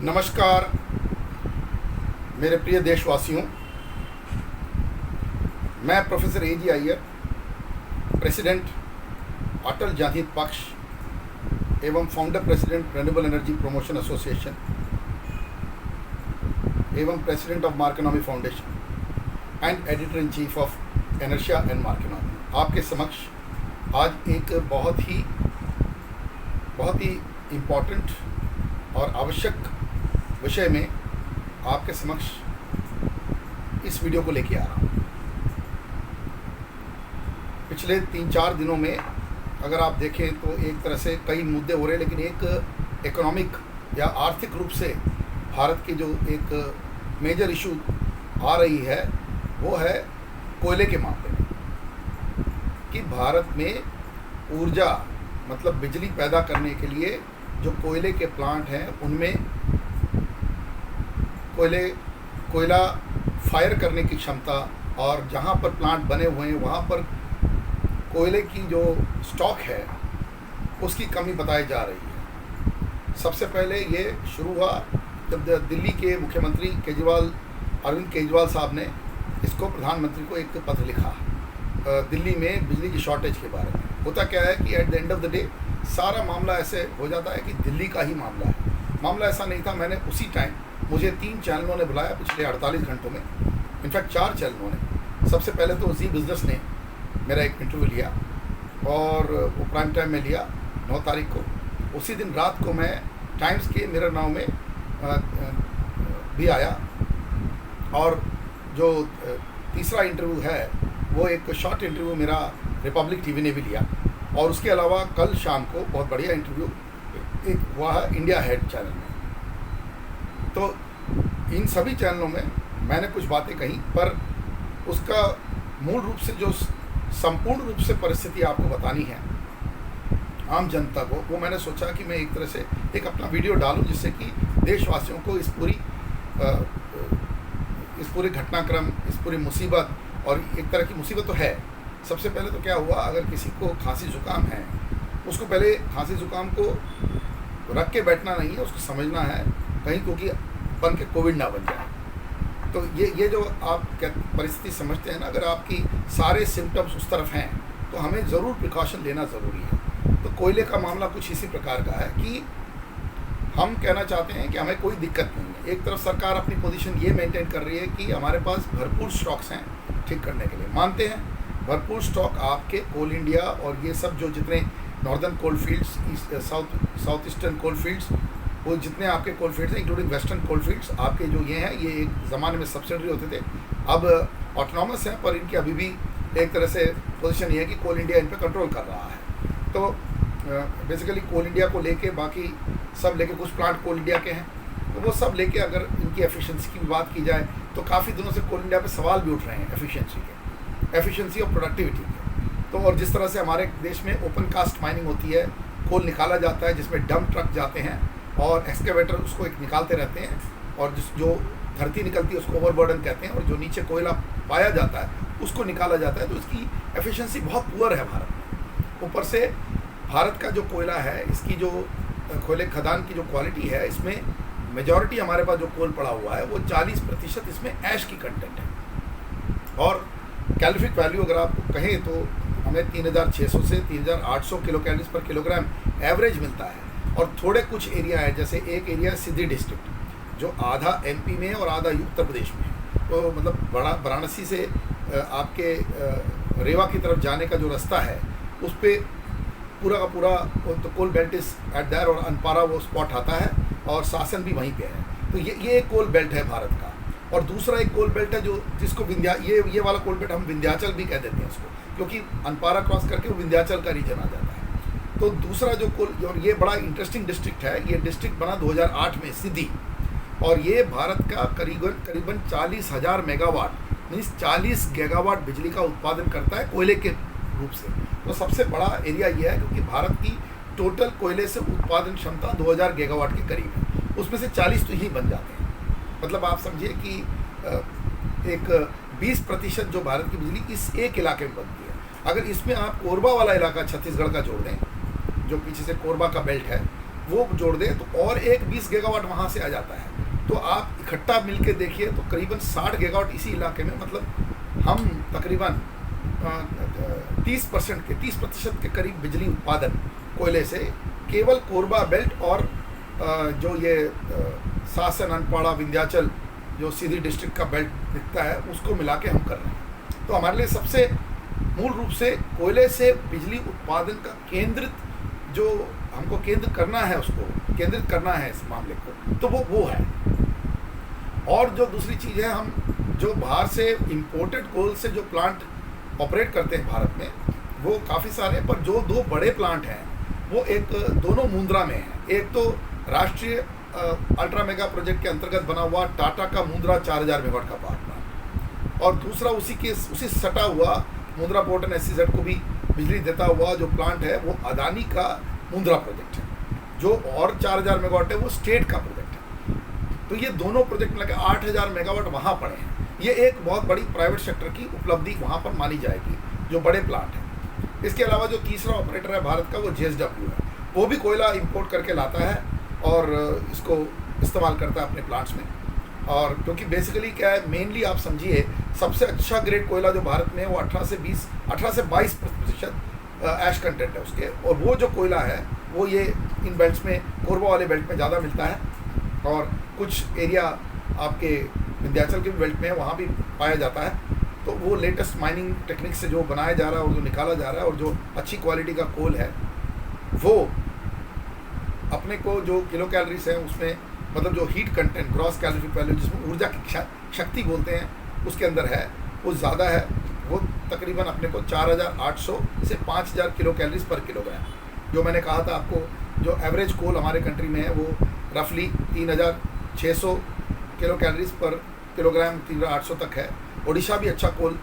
नमस्कार मेरे प्रिय देशवासियों। मैं प्रोफेसर A.G. अय्यर, प्रेसिडेंट अटल जनहित पक्ष एवं founder president renewable energy promotion association एवं president of markenomy foundation and editor in chief of inertia and markenomy आपके समक्ष आज एक बहुत ही इम्पोर्टेंट और आवश्यक विषय में आपके समक्ष इस वीडियो को लेके आ रहा हूँ। पिछले 3-4 दिनों में अगर आप देखें तो एक तरह से कई मुद्दे हो रहे हैं, लेकिन एक इकोनॉमिक या आर्थिक रूप से भारत की जो एक मेजर इशू आ रही है वो है कोयले के मामले में, कि भारत में ऊर्जा मतलब बिजली पैदा करने के लिए जो कोयले के प्लांट हैं उनमें कोयला फायर करने की क्षमता और जहाँ पर प्लांट बने हुए हैं वहाँ पर कोयले की जो स्टॉक है उसकी कमी बताई जा रही है। सबसे पहले ये शुरू हुआ जब दिल्ली के मुख्यमंत्री अरविंद केजरीवाल साहब ने इसको प्रधानमंत्री को एक पत्र लिखा दिल्ली में बिजली की शॉर्टेज के बारे में। होता क्या है कि at the end of the day सारा मामला ऐसे हो जाता है कि दिल्ली का ही मामला है। मामला ऐसा नहीं था। मैंने उसी टाइम मुझे 3 चैनलों ने बुलाया पिछले 48 घंटों में, इनफैक्ट 4 चैनलों ने। सबसे पहले तो जी बिज़नेस ने मेरा एक इंटरव्यू लिया और वो प्राइम टाइम में लिया 9 तारीख को। उसी दिन रात को मैं टाइम्स के मिरर नाउ में भी आया और जो तीसरा इंटरव्यू है वो एक शॉर्ट इंटरव्यू मेरा रिपब्लिक टीवी ने भी लिया। और उसके अलावा कल शाम को बहुत बढ़िया इंटरव्यू एक हुआ है इंडिया हेड चैनल में। तो इन सभी चैनलों में मैंने कुछ बातें कही, पर उसका मूल रूप से जो संपूर्ण रूप से परिस्थिति आपको बतानी है आम जनता को, वो मैंने सोचा कि मैं एक तरह से एक अपना वीडियो डालूं जिससे कि देशवासियों को इस पूरी घटनाक्रम, इस पूरी मुसीबत, और एक तरह की मुसीबत तो है। सबसे पहले तो क्या हुआ, अगर किसी को खांसी जुकाम है उसको पहले खांसी जुकाम को रख के बैठना नहीं है, उसको समझना है कहीं क्योंकि बन के कोविड ना बन जाए। तो ये जो आप क्या परिस्थिति समझते हैं ना, अगर आपकी सारे सिम्टम्स उस तरफ हैं तो हमें ज़रूर प्रिकॉशन लेना ज़रूरी है। तो कोयले का मामला कुछ इसी प्रकार का है कि हम कहना चाहते हैं कि हमें कोई दिक्कत नहीं है। एक तरफ सरकार अपनी पोजीशन ये मेंटेन कर रही है कि हमारे पास भरपूर स्टॉक्स हैं ठीक करने के लिए, मानते हैं भरपूर स्टॉक आपके कोल इंडिया और ये सब जो जितने नॉर्दर्न कोल फील्ड्स, साउथ ईस्टर्न कोल फील्ड्स, वो जितने आपके कोल फील्ड्स हैं इंक्लूडिंग वेस्टर्न कोल फील्ड्स आपके जो ये हैं, ये एक ज़माने में सब्सिडरी होते थे, अब ऑटोनॉमस हैं, पर इनकी अभी भी एक तरह से पोजीशन ये है कि कोल इंडिया इन पर कंट्रोल कर रहा है। तो बेसिकली कोल इंडिया को लेके बाकी सब लेके कुछ प्लांट कोल इंडिया के हैं, तो वो सब लेके अगर इनकी एफिशिएंसी की भी बात की जाए तो काफ़ी दिनों से कोल इंडिया पे सवाल भी उठ रहे हैं एफिशिएंसी और प्रोडक्टिविटी के। तो और जिस तरह से हमारे देश में ओपन कास्ट माइनिंग होती है, कोल निकाला जाता है जिसमें डंप ट्रक जाते हैं और एक्सकेवेटर उसको एक निकालते रहते हैं, और जो धरती निकलती है उसको ओवरबर्डन कहते हैं, और जो नीचे कोयला पाया जाता है उसको निकाला जाता है। तो इसकी एफिशिएंसी बहुत पुअर है भारत में। ऊपर से भारत का जो कोयला है, इसकी जो कोयले खदान की जो क्वालिटी है, इसमें मेजॉरिटी हमारे पास जो कोल पड़ा हुआ है वो 40% इसमें ऐश की कंटेंट है। और कैलोरीफिक वैल्यू अगर आप कहें तो हमें 3600 से 3800 किलो कैलोरीज पर किलोग्राम एवरेज मिलता है। और थोड़े कुछ एरिया है, जैसे एक एरिया सिद्धि डिस्ट्रिक्ट जो आधा MP में और आधा उत्तर प्रदेश में है। तो मतलब वाराणसी से आपके रेवा की तरफ जाने का जो रास्ता है उस पर पूरा का पूरा तो कोल बेल्ट इस एट देयर, और अनपारा वो स्पॉट आता है और शासन भी वहीं पे है। तो ये एक कोल बेल्ट है भारत का। और दूसरा एक कोल बेल्ट है जो जिसको ये वाला कोल बेल्ट हम विंध्याचल भी कह देते हैं उसको, क्योंकि अनपारा क्रॉस करके वो विंध्याचल का रीजन आ जाता है। तो दूसरा जो कोल, और ये बड़ा इंटरेस्टिंग डिस्ट्रिक्ट है, ये डिस्ट्रिक्ट बना 2008 में सिद्धि, और ये भारत का करीबन 40,000 मेगावाट मीन्स 40 गीगावाट बिजली का उत्पादन करता है कोयले के रूप से। तो सबसे बड़ा एरिया ये है क्योंकि भारत की टोटल कोयले से उत्पादन क्षमता 2000 गीगावाट के करीब है, उसमें से 40 तो यही बन जाते हैं। मतलब आप समझिए कि एक 20% जो भारत की बिजली इस एक इलाके में बनती है। अगर इसमें आप कोरबा वाला इलाका छत्तीसगढ़ का जोड़ दें, जो पीछे से कोरबा का बेल्ट है, वो जोड़ दें तो और एक 20 गीगावाट वहाँ से आ जाता है। तो आप इकट्ठा मिल के देखिए तो करीबन 60 गीगावाट इसी इलाके में, मतलब हम तकरीबन 30% के करीब बिजली उत्पादन कोयले से केवल कोरबा बेल्ट और जो ये सासन, अनपाड़ा, विंध्याचल जो सीधी डिस्ट्रिक्ट का बेल्ट दिखता है उसको मिला के हम कर रहे हैं। तो हमारे लिए सबसे मूल रूप से कोयले से बिजली उत्पादन का केंद्रित जो हमको केंद्र करना है, उसको केंद्रित करना है इस मामले को, तो वो है। और जो दूसरी चीज़ है, हम जो बाहर से इम्पोर्टेड कोल से जो प्लांट ऑपरेट करते हैं भारत में वो काफ़ी सारे हैं, पर जो दो बड़े प्लांट हैं वो एक दोनों मुंद्रा में हैं। एक तो राष्ट्रीय अल्ट्रा मेगा प्रोजेक्ट के अंतर्गत बना हुआ टाटा का मुंद्रा 4000 मेगावाट का पावर प्लांट, और दूसरा उसी सटा हुआ मुंद्रा पोर्ट एंड SEZ को भी बिजली देता हुआ जो प्लांट है वो अदानी का मुंद्रा प्रोजेक्ट है, जो और 4000 मेगावाट है वो स्टेट का प्रोजेक्ट है। तो ये दोनों प्रोजेक्ट मिला के 8000 मेगावाट वहाँ पड़े हैं। ये एक बहुत बड़ी प्राइवेट सेक्टर की उपलब्धि वहाँ पर मानी जाएगी, जो बड़े प्लांट हैं। इसके अलावा जो तीसरा ऑपरेटर है भारत का वो JSW है, वो भी कोयला इंपोर्ट करके लाता है और इसको इस्तेमाल करता है अपने प्लांट्स में। और क्योंकि बेसिकली क्या है, मेनली आप समझिए सबसे अच्छा ग्रेड कोयला जो भारत में है वो 18 से 22% ऐश कंटेंट है उसके, और वो जो कोयला है वो ये इन बेल्ट्स में, कोरबा वाले बेल्ट में ज़्यादा मिलता है, और कुछ एरिया आपके विंध्याचल के बेल्ट में वहाँ भी पाया जाता है। तो वो लेटेस्ट माइनिंग टेक्निक से जो बनाया जा रहा है और जो निकाला जा रहा है और जो अच्छी क्वालिटी का कोल है वो अपने को जो किलो कैलोरीज है उसमें, मतलब जो heat content, gross calorie value जिसमें ऊर्जा की शक्ति बोलते हैं, उसके अंदर है वो ज़्यादा है। वो तकरीबन अपने को 4800 से 5000 किलो कैलोरीज पर किलोग्राम, जो मैंने कहा था आपको, जो एवरेज कोल हमारे कंट्री में है वो रफली 3600 किलो कैलोरीज पर किलोग्राम, 3800 तक है। ओडिशा भी अच्छा कोल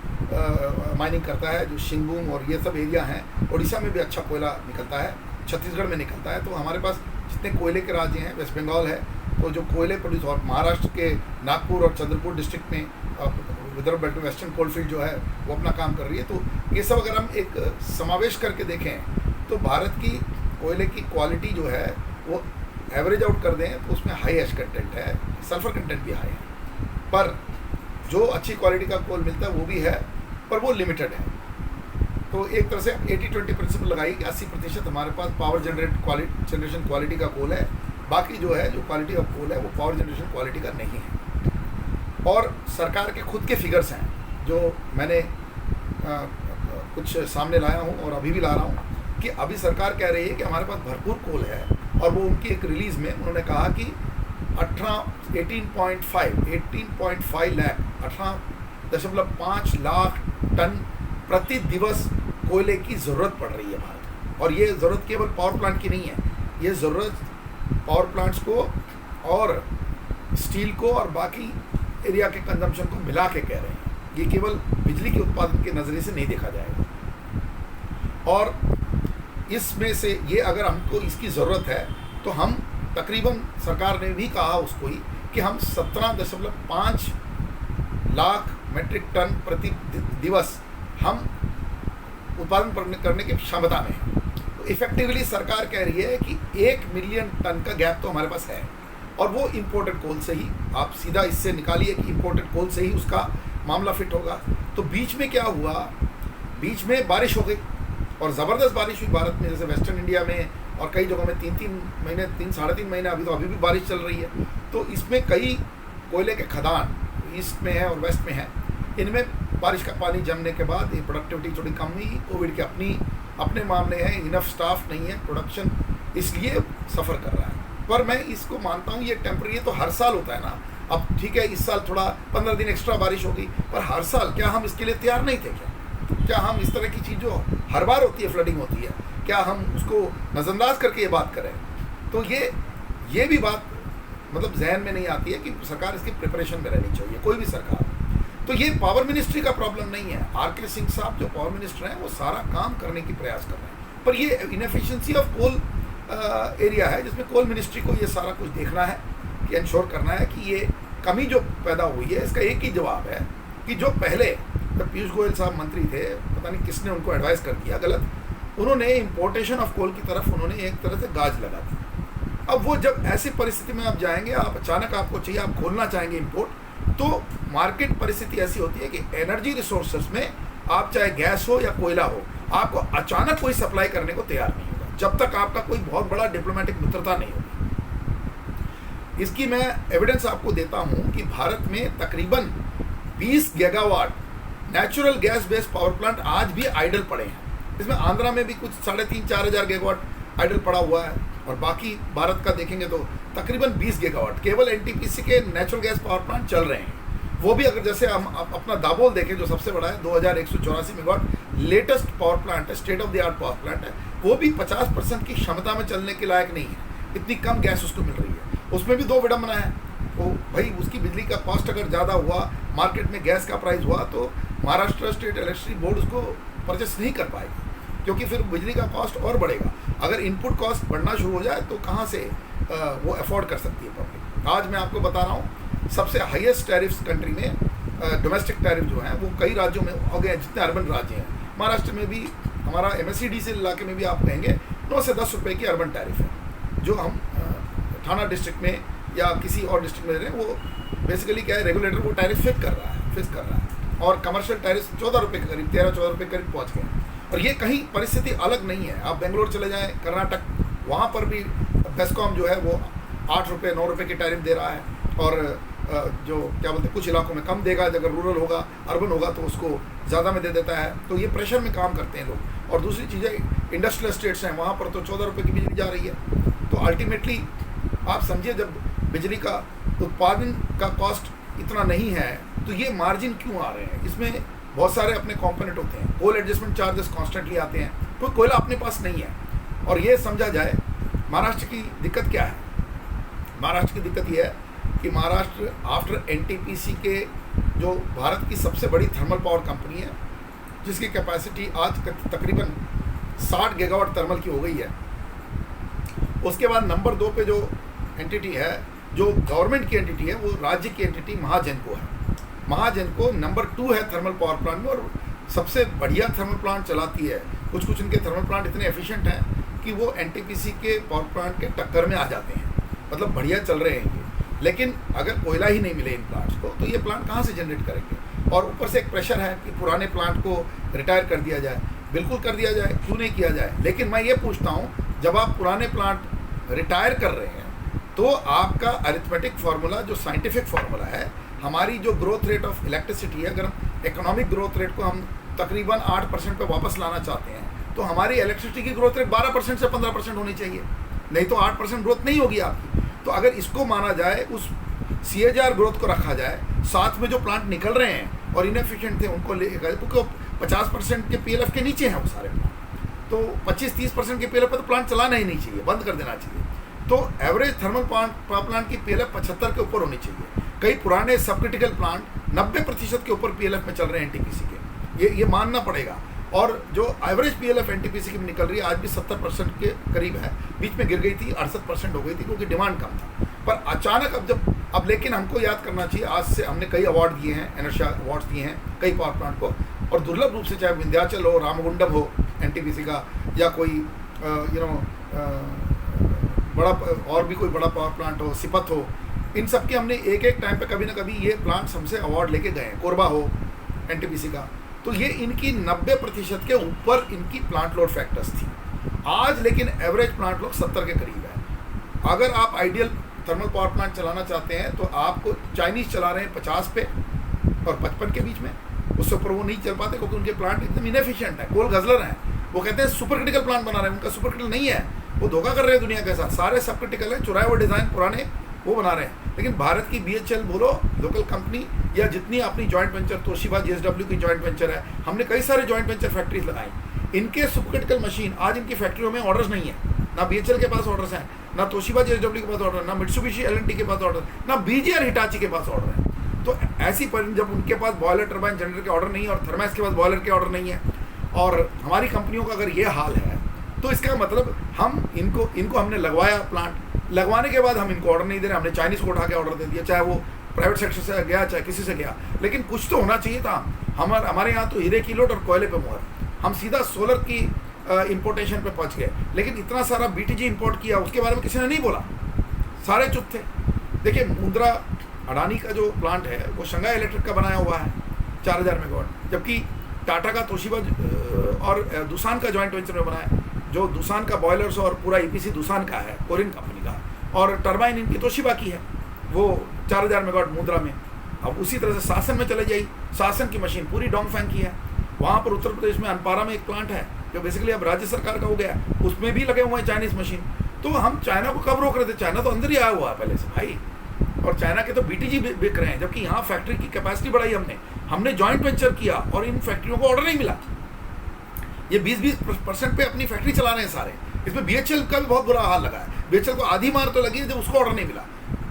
माइनिंग करता है, जो शिंगभूम और ये सब एरिया हैं, ओडिशा में भी अच्छा कोयला निकलता है, छत्तीसगढ़ में निकलता है। तो हमारे पास जितने कोयले के राज्य हैं, वेस्ट बंगाल है तो जो कोयले प्रोड्यूस, और महाराष्ट्र के नागपुर और चंद्रपुर डिस्ट्रिक्ट में विदर्भ बेल्ट वेस्टर्न कोलफील्ड जो है वो अपना काम कर रही है। तो ये सब अगर हम एक समावेश करके देखें तो भारत की कोयले की क्वालिटी जो है वो एवरेज आउट कर दें तो उसमें हाई ऐश कंटेंट है, सल्फर कंटेंट भी हाई है, पर जो अच्छी क्वालिटी का कोल मिलता है वो भी है, पर वो लिमिटेड है। तो एक तरह से 80-20 प्रिंसिपल लगाई कि 80% हमारे पास पावर जनरेशन क्वालिटी का कोल है, बाकी जो है, जो क्वालिटी ऑफ कोल है वो पावर जनरेशन क्वालिटी का नहीं है। और सरकार के खुद के फिगर्स हैं जो मैंने कुछ सामने लाया हूँ और अभी भी ला रहा हूँ, कि अभी सरकार कह रही है कि हमारे पास भरपूर कोल है, और वो उनकी एक रिलीज़ में उन्होंने कहा कि 18.5 लाख 18.5 लाख टन प्रति दिवस कोयले की ज़रूरत पड़ रही है भारत में। और ये ज़रूरत केवल पावर प्लांट की नहीं है, ये ज़रूरत पावर प्लांट्स को और स्टील को और बाकी एरिया के कंजम्पशन को मिला के कह रहे हैं। ये केवल बिजली के उत्पादन के नज़रिए से नहीं देखा जाएगा। और इसमें से ये अगर हमको इसकी ज़रूरत है तो हम तकरीबन, सरकार ने भी कहा उसको ही, कि हम 17.5 लाख मेट्रिक टन प्रति दिवस हम उत्पादन करने की क्षमता में है। तो इफेक्टिवली सरकार कह रही है कि 1 मिलियन टन का गैप तो हमारे पास है, और वो इम्पोर्टेड कोल से ही, आप सीधा इससे निकालिए कि इम्पोर्टेड कोल से ही उसका मामला फिट होगा। तो बीच में क्या हुआ, बीच में बारिश हो गई और ज़बरदस्त बारिश हुई भारत में, जैसे वेस्टर्न इंडिया में और कई जगहों में 3-3 महीने, 3-3.5 महीने, अभी भी बारिश चल रही है। तो इसमें कई कोयले के खदान ईस्ट में है और वेस्ट में है, इनमें बारिश का पानी जमने के बाद ये प्रोडक्टिविटी थोड़ी कम हुई, कोविड के अपने मामले हैं, इनफ स्टाफ नहीं है, प्रोडक्शन इसलिए सफ़र कर रहा है। पर मैं इसको मानता हूँ ये टेम्परेरी, तो हर साल होता है ना। अब ठीक है, इस साल थोड़ा 15 दिन एक्स्ट्रा बारिश होगी, पर हर साल क्या हम इसके लिए तैयार नहीं थे क्या हम इस तरह की चीज़ जो हर बार होती है, फ्लडिंग होती है, क्या हम उसको नज़रअंदाज करके ये बात करें? तो ये भी बात मतलब जहन में नहीं आती है कि सरकार इसकी प्रिपरेशन में रहनी चाहिए, कोई भी सरकार। तो ये पावर मिनिस्ट्री का प्रॉब्लम नहीं है। RK सिंह साहब जो पावर मिनिस्टर हैं वो सारा काम करने की प्रयास कर रहे हैं, पर ये इनएफिशिएंसी ऑफ कोल एरिया है जिसमें कोल मिनिस्ट्री को ये सारा कुछ देखना है, कि इंश्योर करना है कि ये कमी जो पैदा हुई है इसका एक ही जवाब है कि जो पहले जब पीयूष गोयल साहब मंत्री थे, पता नहीं किसने उनको एडवाइस कर दिया गलत, उन्होंने इम्पोर्टेशन ऑफ कोल की तरफ उन्होंने एक तरह से गाज लगा दी अब वो जब ऐसी परिस्थिति में आप जाएंगे, आप अचानक आपको चाहिए, आप खोलना चाहेंगे इंपोर्ट, तो मार्केट परिस्थिति ऐसी होती है कि एनर्जी रिसोर्सेस में आप चाहे गैस हो या कोयला हो, आपको अचानक कोई सप्लाई करने को तैयार नहीं होगा जब तक आपका कोई बहुत बड़ा डिप्लोमेटिक मित्रता नहीं होगी। इसकी मैं एविडेंस आपको देता हूं कि भारत में तकरीबन 20 gigawatt natural gas based power plant आज भी आइडल पड़े हैं। इसमें आंध्रा में भी कुछ 3,500-4,000 हजार गीगावाट आइडल पड़ा हुआ है, और बाकी भारत का देखेंगे तो तकरीबन 20 गीगावाट केवल एनटीपीसी के नेचुरल गैस पावर प्लांट चल रहे हैं। वो भी अगर जैसे हम अपना दाबोल देखें जो सबसे बड़ा है, 2184 मेगावाट लेटेस्ट पावर प्लांट है, state of the art power plant है, वो भी 50% की क्षमता में चलने के लायक नहीं है, इतनी कम गैस उसको मिल रही है। उसमें भी दो विडम्बना है, तो भाई उसकी बिजली का कॉस्ट अगर ज़्यादा हुआ, मार्केट में गैस का प्राइस हुआ, तो महाराष्ट्र स्टेट इलेक्ट्रिसिटी बोर्ड उसको परचेस नहीं कर पाएगी, क्योंकि फिर बिजली का कॉस्ट और बढ़ेगा। अगर इनपुट कॉस्ट बढ़ना शुरू हो जाए तो कहाँ से वो अफोर्ड कर सकती है पब्लिक। आज मैं आपको बता रहा हूँ सबसे हाईएस्ट टैरिफ्स कंट्री में डोमेस्टिक टैरिफ जो हैं वो कई राज्यों में हो गए, जितने अर्बन राज्य हैं। महाराष्ट्र में भी हमारा MSEDC इलाके में भी आप कहेंगे 9 से 10 रुपये की अर्बन टैरिफ है, जो हम थाना डिस्ट्रिक्ट में या किसी और डिस्ट्रिक्ट में दे रहे हैं। वो बेसिकली क्या है, रेगुलेटर वो टैरिफ फिक्स कर रहा है, और कमर्शियल टैरिफ 14 रुपये के करीब, 13-14 रुपये के करीब पहुँच गए। और ये कहीं परिस्थिति अलग नहीं है, आप बेंगलोर चले जाएं, कर्नाटक, वहाँ पर भी बेस्कॉम जो है वो 8 रुपये 9 रुपये की टैरिफ दे रहा है, और जो क्या बोलते हैं कुछ इलाकों में कम देगा, अगर रूरल होगा, अर्बन होगा तो उसको ज़्यादा में दे देता है। तो ये प्रेशर में काम करते हैं लोग। और दूसरी चीज़ें इंडस्ट्रियल स्टेट्स हैं, वहाँ पर तो 14 रुपये की बिजली जा रही है। तो अल्टीमेटली आप समझिए, जब बिजली का उत्पादन का कॉस्ट इतना नहीं है तो ये मार्जिन क्यों आ रहे हैं। इसमें बहुत सारे अपने कंपोनेंट होते हैं, कोल एडजस्टमेंट चार्जेस कॉन्स्टेंटली आते हैं, तो कोयला अपने पास नहीं है। और ये समझा जाए महाराष्ट्र की दिक्कत क्या है। महाराष्ट्र की दिक्कत ये है कि महाराष्ट्र आफ्टर एनटीपीसी के जो भारत की सबसे बड़ी थर्मल पावर कंपनी है, जिसकी कैपेसिटी आज तकरीबन 60 गीगावाट थर्मल की हो गई है। उसके बाद नंबर 2 पे जो एंटिटी है, जो गवर्नमेंट की एंटिटी है, वो राज्य की एंटिटी महाजेनको है। महाजेनको नंबर 2 है थर्मल पावर प्लांट में, और सबसे बढ़िया थर्मल प्लांट चलाती है। कुछ इनके थर्मल प्लांट इतने एफिशिएंट हैं कि वो एनटीपीसी के पावर प्लांट के टक्कर में आ जाते हैं, मतलब बढ़िया चल रहे हैं ये। लेकिन अगर कोयला ही नहीं मिले इन प्लांट्स को, तो ये प्लांट कहाँ से जनरेट करेंगे। और ऊपर से एक प्रेशर है कि पुराने प्लांट को रिटायर कर दिया जाए। बिल्कुल कर दिया जाए, क्यों नहीं किया जाए। लेकिन मैं ये पूछता हूँ, जब आप पुराने प्लांट रिटायर कर रहे हैं तो आपका अरिथमेटिक फार्मूला, जो साइंटिफिक फार्मूला है, हमारी जो ग्रोथ रेट ऑफ इलेक्ट्रिसिटी है, अगर हम इकोनॉमिक ग्रोथ रेट को हम तकरीबन 8% पे वापस लाना चाहते हैं, तो हमारी इलेक्ट्रिसिटी की ग्रोथ रेट 12% से 15% होनी चाहिए, नहीं तो 8% ग्रोथ नहीं होगी आपकी। तो अगर इसको माना जाए, उस CAGR ग्रोथ को रखा जाए, साथ में जो प्लांट निकल रहे हैं और इनएफिशिएंट थे उनको ले गए, क्योंकि 50% के PLF के नीचे हैं वो सारे प्लांट, तो 25-30% के PLF पर तो प्लांट चलाना ही नहीं चाहिए, बंद कर देना चाहिए। तो एवरेज थर्मल पावर प्लांट की PLF 75 के ऊपर होनी चाहिए। कई पुराने सब क्रिटिकल प्लांट 90% के ऊपर PLF में चल रहे हैं एनटीपीसी के, ये मानना पड़ेगा। और जो एवरेज PLF एनटीपीसी की निकल रही है आज भी 70% के करीब है, बीच में गिर गई थी, 68% हो गई थी, क्योंकि डिमांड कम था। पर अचानक अब लेकिन हमको याद करना चाहिए, आज से हमने कई अवार्ड दिए हैं, एनर्शिया अवार्ड्स दिए हैं कई पावर प्लांट को, और दुर्लभ रूप से चाहे विंध्याचल हो, रामगुंडम हो एनटीपीसी का, या कोई बड़ा और भी कोई बड़ा पावर प्लांट हो, सिपत हो, इन सब के हमने एक टाइम पे कभी ना कभी ये प्लांट्स हमसे अवार्ड लेके गए हैं। कोरबा हो एनटीपीसी का, तो ये इनकी 90% के ऊपर इनकी प्लांट लोड फैक्टर्स थी। आज लेकिन एवरेज प्लांट लोड 70 के करीब है। अगर आप आइडियल थर्मल पावर प्लांट चलाना चाहते हैं तो आपको चाइनीज़ चला रहे हैं 50 पे और 55 के बीच में, उससे ऊपर वो नहीं चल पाते, क्योंकि उनके प्लांट एकदम इनएफिशिएंट है, कोल गजलर हैं। वो कहते हैं सुपर क्रिटिकल प्लांट बना रहे हैं, उनका सुपर क्रिटिकल नहीं है, वो धोखा कर रहे हैं दुनिया के साथ। सारे सब क्रिटिकल हैं, चुराए हुए डिज़ाइन पुराने वो बना रहे हैं। लेकिन भारत की BHEL बोलो, लोकल कंपनी, या जितनी अपनी जॉइंट वेंचर, तोशिबा JSW की जॉइंट वेंचर है, हमने कई सारे जॉइंट वेंचर फैक्ट्रीज लगाई। इनके सुपर क्रिटिकल मशीन आज इनकी फैक्ट्रियों में ऑर्डर्स नहीं है, ना BHEL के पास ऑर्डर्स हैं, ना तोशिबा JSW के पास ऑर्डर, ना मित्सुबिशी L&T के पास ऑर्डर, ना BGR हिटाची के पास ऑर्डर है। तो ऐसी पर जब उनके पास बॉयलर टर्बाइन जनरेटर के ऑर्डर नहीं है, और थर्मैक्स के पास बॉयलर के ऑर्डर नहीं है, और हमारी कंपनियों का अगर ये हाल है, तो इसका मतलब हम इनको हमने लगवाया प्लांट, लगवाने के बाद हम इनको ऑर्डर नहीं दे रहे, हमने चाइनीज़ को उठा के ऑर्डर दे दिया, चाहे वो प्राइवेट सेक्टर से गया चाहे किसी से गया। लेकिन कुछ तो होना चाहिए था। हमारे यहाँ तो हीरे की लोट और कोयले पे मोहर। हम सीधा सोलर की इंपोर्टेशन पे पहुंच गए। लेकिन इतना सारा बीटीजी इंपोर्ट किया, उसके बारे में किसी ने नहीं बोला, सारे चुप थे। देखिए मुंद्रा अडानी का जो प्लांट है वो शंघाई इलेक्ट्रिक का बनाया हुआ है 4000 मेगावाट, जबकि टाटा का तोशिबा और दूसान का जॉइंट वेंचर में बनाया, जो दूसान का बॉयलर्स और पूरा ईपीसी दूसान का है, कोरियन कंपनी का, और टरबाइन इनकी तोशिबा की है, वो 4000 मेगावाट मुंद्रा में। अब उसी तरह से शासन में चले जाइए, शासन की मशीन पूरी डोंगफेंग की है। वहाँ पर उत्तर प्रदेश में अनपारा में एक प्लांट है जो बेसिकली अब राज्य सरकार का हो गया, उसमें भी लगे हुए हैं चाइनीज़ मशीन। तो हम चाइना को कब रोक रहे थे? चाइना तो अंदर ही आया हुआ है पहले से भाई, और चाइना के तो बीटीजी बिक रहे हैं, जबकि यहाँ फैक्ट्री की कैपेसिटी बढ़ाई हमने जॉइंट वेंचर किया और इन फैक्ट्रियों को ऑर्डर नहीं मिला। ये 20% पे अपनी फैक्ट्री चला रहे हैं सारे। इसमें बीएचएल का भी बहुत बुरा हाल लगा है। बीएचएल को आधी मार तो लगी है जब उसको ऑर्डर नहीं मिला।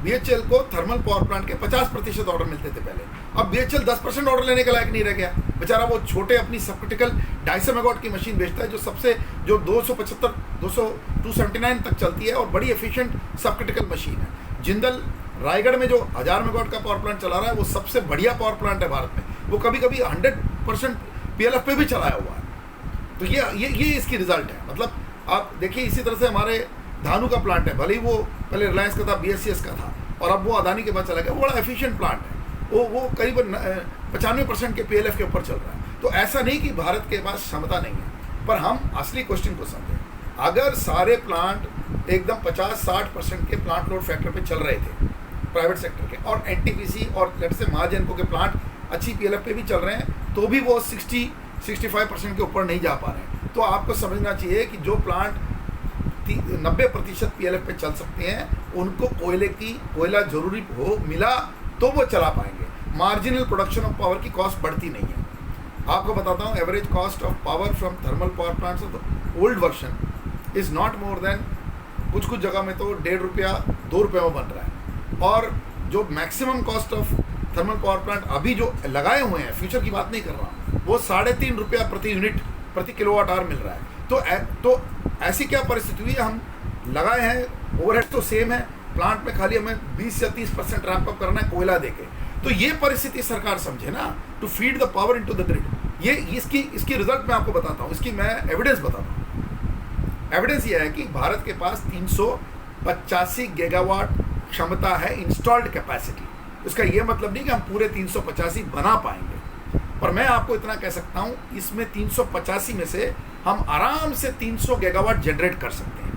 बीएचएल को थर्मल पावर प्लांट के 50% ऑर्डर मिलते थे पहले, अब बीएचएल 10% ऑर्डर लेने के लायक नहीं रह गया बेचारा। वो छोटे अपनी सब क्रिटिकल 250 मेगावाट की मशीन बेचता है, जो 279 तक चलती है और बड़ी एफिशिएंट सब क्रिटिकल मशीन है। जिंदल रायगढ़ में जो 1000 मेगावाट का पावर प्लांट चला रहा है वो सबसे बढ़िया पावर प्लांट है भारत में, वो कभी कभी 100% पीएलएफ पे भी चलाया हुआ है। तो ये इसकी रिजल्ट है। मतलब आप देखिए, इसी तरह से हमारे धानु का प्लांट है, भले ही वो पहले रिलायंस का था, बीएससीएस का था, और अब वो अदानी के पास चला गया। वो बड़ा एफिशिएंट प्लांट है, वो करीबन 95% के पीएलएफ के ऊपर चल रहा है। तो ऐसा नहीं कि भारत के पास क्षमता नहीं है, पर हम असली क्वेश्चन को समझें। अगर सारे प्लांट एकदम 50-60% के प्लांट लोड फैक्टर पे चल रहे थे प्राइवेट सेक्टर के, और एनटीपीसी और लेट्स से महाजनको के प्लांट अच्छी पीएलएफ पे भी चल रहे हैं, तो भी वो 60-65% के ऊपर नहीं जा पा रहे हैं। तो आपको समझना चाहिए कि जो प्लांट 90% पीएलएफ पे चल सकते हैं, उनको कोयला जरूरी हो मिला तो वो चला पाएंगे। मार्जिनल प्रोडक्शन ऑफ पावर की कॉस्ट बढ़ती नहीं है। आपको बताता हूँ, average cost of power from thermal power plants of the old version is not more than, कुछ जगह में तो 1.5 रुपया 2 रुपये में बन रहा है, और जो maximum cost of thermal power plant अभी जो लगाए हुए हैं, फ्यूचर की बात नहीं कर रहा हूँ, वो 3.5 रुपया प्रति यूनिट प्रति किलोवाट आवर मिल रहा है। तो ऐसी क्या परिस्थिति हुई है? हम लगाए हैं, ओवरहेड तो सेम है, प्लांट में खाली हमें 20 या 30% रैंप अप करना है कोयला देके। तो ये परिस्थिति सरकार समझे ना, to feed the power into the grid. ये इसकी रिजल्ट मैं आपको बताता हूँ, इसकी मैं एविडेंस बताता हूँ। एविडेंस ये है कि भारत के पास 385 गीगावाट क्षमता है इंस्टॉल्ड कैपेसिटी। इसका ये मतलब नहीं कि हम पूरे 385 बना पाएंगे, पर मैं आपको इतना कह सकता हूँ, इसमें 385 में से हम आराम से 300 गीगावाट जनरेट कर सकते हैं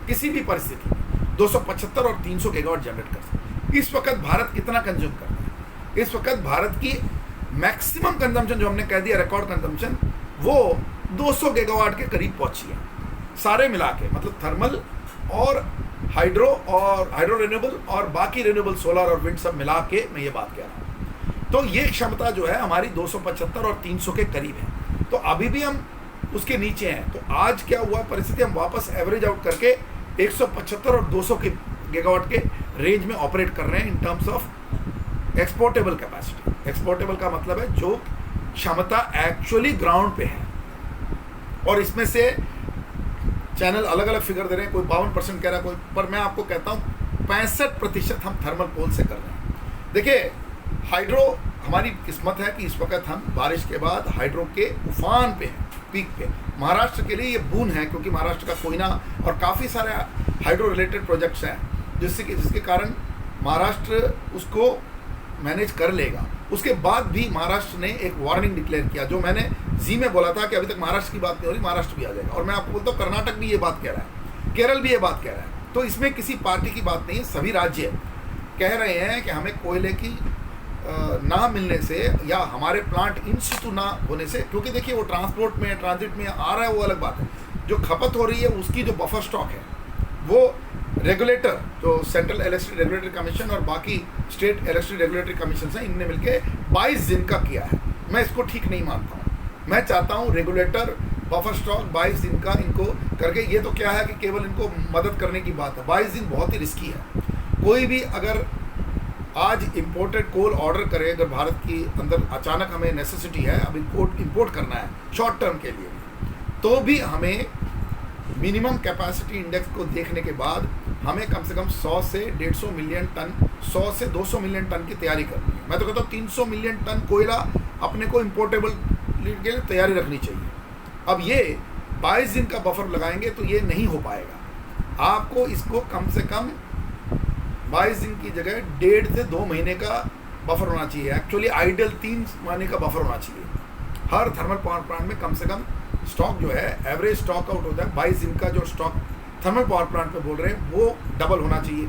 किसी भी परिस्थिति में। 275 और 300 गीगावाट जनरेट कर सकते हैं। इस वक्त भारत कितना कंज्यूम करता है? इस वक्त भारत की मैक्सिमम कंजम्पशन, जो हमने कह दिया रिकॉर्ड कंजम्पशन, वो 200 गीगावाट के करीब पहुंची है सारे मिला के। मतलब थर्मल और हाइड्रो रिन्यूएबल और बाकी रिन्यूएबल सोलर और विंड सब मिला के मैं ये बात कह रहा हूँ। तो ये क्षमता जो है हमारी 275 और 300 के करीब है। तो अभी भी हम उसके नीचे हैं। तो आज क्या हुआ परिस्थिति, हम वापस एवरेज आउट करके 175 और 200 के गीगावाट के रेंज में ऑपरेट कर रहे हैं in terms of exportable capacity. Exportable का मतलब है जो क्षमता एक्चुअली ग्राउंड पे है, और इसमें से चैनल अलग अलग फिगर दे रहे हैं, कोई 52% कह रहा है, कोई, पर मैं आपको कहता हूँ 65% हम थर्मल पोल से कर रहे हैं। देखिए हाइड्रो, हमारी किस्मत है कि इस वक्त हम बारिश के बाद हाइड्रो के उफान पे हैं, पीक पे। महाराष्ट्र के लिए ये बून है, क्योंकि महाराष्ट्र का कोयना और काफ़ी सारे हाइड्रो रिलेटेड प्रोजेक्ट्स हैं, जिसके कारण महाराष्ट्र उसको मैनेज कर लेगा। उसके बाद भी महाराष्ट्र ने एक वार्निंग डिक्लेयर किया, जो मैंने जी में बोला था कि अभी तक महाराष्ट्र की बात नहीं हो रही, महाराष्ट्र भी आ जाएगा। और मैं आपको बोलता हूँ कर्नाटक भी ये बात कह रहा है, केरल भी ये बात कह रहा है। तो इसमें किसी पार्टी की बात नहीं है, सभी राज्य कह रहे हैं कि हमें कोयले की ना मिलने से या हमारे प्लांट इन सिटू ना होने से, क्योंकि देखिए वो ट्रांसपोर्ट में ट्रांजिट में आ रहा है वो अलग बात है, जो खपत हो रही है उसकी जो बफर स्टॉक है वो रेगुलेटर, जो सेंट्रल इलेक्ट्रिसिटी रेगुलेटरी कमीशन और बाकी स्टेट इलेक्ट्रिसिटी रेगुलेटरी कमीशन हैं, इनने मिलके 22 दिन का किया है। मैं इसको ठीक नहीं मानता हूँ। मैं चाहता हूँ रेगुलेटर बफर स्टॉक 22 दिन का इनको करके, ये तो क्या है कि केवल इनको मदद करने की बात है। 22 दिन बहुत ही रिस्की है। कोई भी अगर आज इंपोर्टेड कोल ऑर्डर करे, अगर भारत की अंदर अचानक हमें नेसेसिटी है, अब इंपोर्ट करना है शॉर्ट टर्म के लिए, तो भी हमें मिनिमम कैपेसिटी इंडेक्स को देखने के बाद हमें कम से कम 100 से 150 मिलियन टन, 100 से 200 मिलियन टन की तैयारी करनी है। मैं तो कहता हूँ 300 मिलियन टन कोयला अपने को इम्पोर्टेबल के लिए तैयारी रखनी चाहिए। अब ये 22 दिन का बफर लगाएंगे तो ये नहीं हो पाएगा। आपको इसको कम से कम 22 दिन की जगह 1.5 से 2 महीने का बफर होना चाहिए। एक्चुअली आइडियल 3 महीने का बफर होना चाहिए। हर थर्मल पावर प्लांट में कम से कम स्टॉक जो है, एवरेज स्टॉक आउट होता है 22 दिन का, जो स्टॉक थर्मल पावर प्लांट में बोल रहे हैं वो डबल होना चाहिए।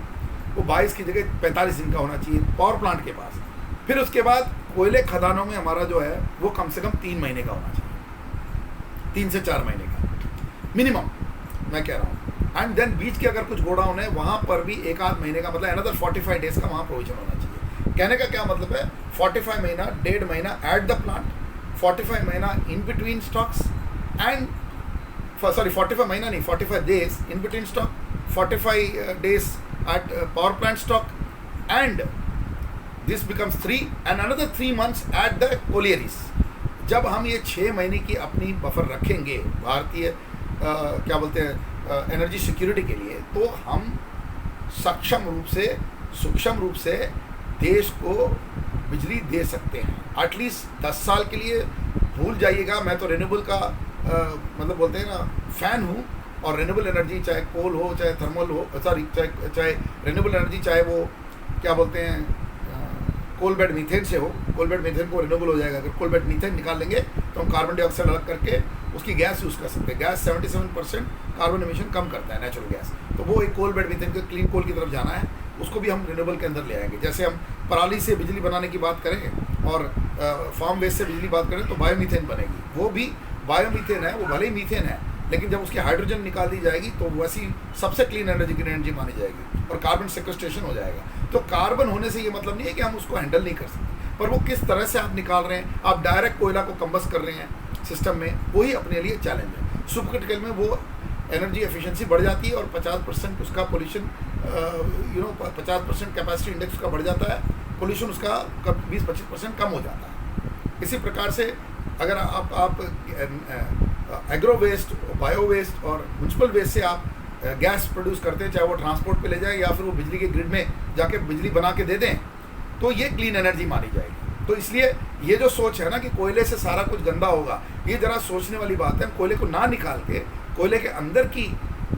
वो 22 की जगह 45 दिन का होना चाहिए पावर प्लांट के पास। फिर उसके बाद कोयले खदानों में हमारा जो है वो कम से कम 3 महीने का होना चाहिए, 3 से 4 महीने का मिनिमम मैं कह रहा हूँ। एंड देन बीच के अगर कुछ गोडाउन है वहाँ पर भी 1-8 महीने का, मतलब अनदर 45 डेज का वहाँ प्रोविजन होना चाहिए। कहने का क्या मतलब है, 45 महीना, 1.5 महीना एट द प्लांट, 45 महीना इन बिटवीन स्टॉक्स एंड 45 महीना नहीं, 45 days in between stock, 45 days at power plant stock, and this becomes 3 and another 3 months at the collieries। जब हम ये 6 महीने की अपनी बफर रखेंगे भारतीय क्या बोलते हैं एनर्जी सिक्योरिटी के लिए, तो हम सूक्ष्म रूप से देश को बिजली दे सकते हैं एटलीस्ट 10 साल के लिए। भूल जाइएगा, मैं तो रिन्यूएबल का मतलब बोलते हैं ना फैन हूँ, और रिन्यूएबल एनर्जी चाहे कोल हो चाहे थर्मल हो, चाहे रिन्यूएबल एनर्जी चाहे वो क्या बोलते हैं कोल बेड मीथेन से हो, कोल बेड मीथेन को रिन्यूएबल हो जाएगा। अगर कोल बेड मीथेन निकाल लेंगे तो हम कार्बन डाइऑक्साइड अलग करके उसकी गैस यूज़ कर सकते हैं। गैस 77% कार्बन एमिशन कम करता है, नेचुरल गैस। तो वो एक कोल बेड मीथेन को क्लीन कोल की तरफ जाना है, उसको भी हम रिन्यूएबल के अंदर ले आएंगे। जैसे हम पराली से बिजली बनाने की बात करें और फार्म वेस्ट से बिजली बात करें तो बायोमीथेन बनेगी। वो भी बायोमीथेन है, वो भले ही मीथेन है, लेकिन जब उसकी हाइड्रोजन निकाल दी जाएगी तो वैसी सबसे क्लीन एनर्जी मानी जाएगी और कार्बन सेक्वेस्ट्रेशन हो जाएगा। तो कार्बन होने से ये मतलब नहीं है कि हम उसको हैंडल नहीं कर सकते, पर वो किस तरह से आप निकाल रहे हैं। आप डायरेक्ट कोयला को कंबस्ट कर रहे हैं सिस्टम में, वही अपने लिए चैलेंज है। सुपर क्रिटिकल में वो एनर्जी एफिशिएंसी बढ़ जाती है और 50% उसका पोल्यूशन 50% कैपेसिटी इंडेक्स का बढ़ जाता है, पोल्यूशन उसका 20-25% कम हो जाता है। इसी प्रकार से अगर आप एग्रो वेस्ट, बायो वेस्ट और म्यूनसिपल वेस्ट से आप गैस प्रोड्यूस करते हैं, चाहे वो ट्रांसपोर्ट पे ले जाए या फिर वो बिजली के ग्रिड में जाके बिजली बना के दे दें, तो ये क्लीन एनर्जी मानी जाएगी। तो इसलिए ये जो सोच है ना कि कोयले से सारा कुछ गंदा होगा, ये ज़रा सोचने वाली बात है। कोयले को ना निकाल के कोयले के अंदर की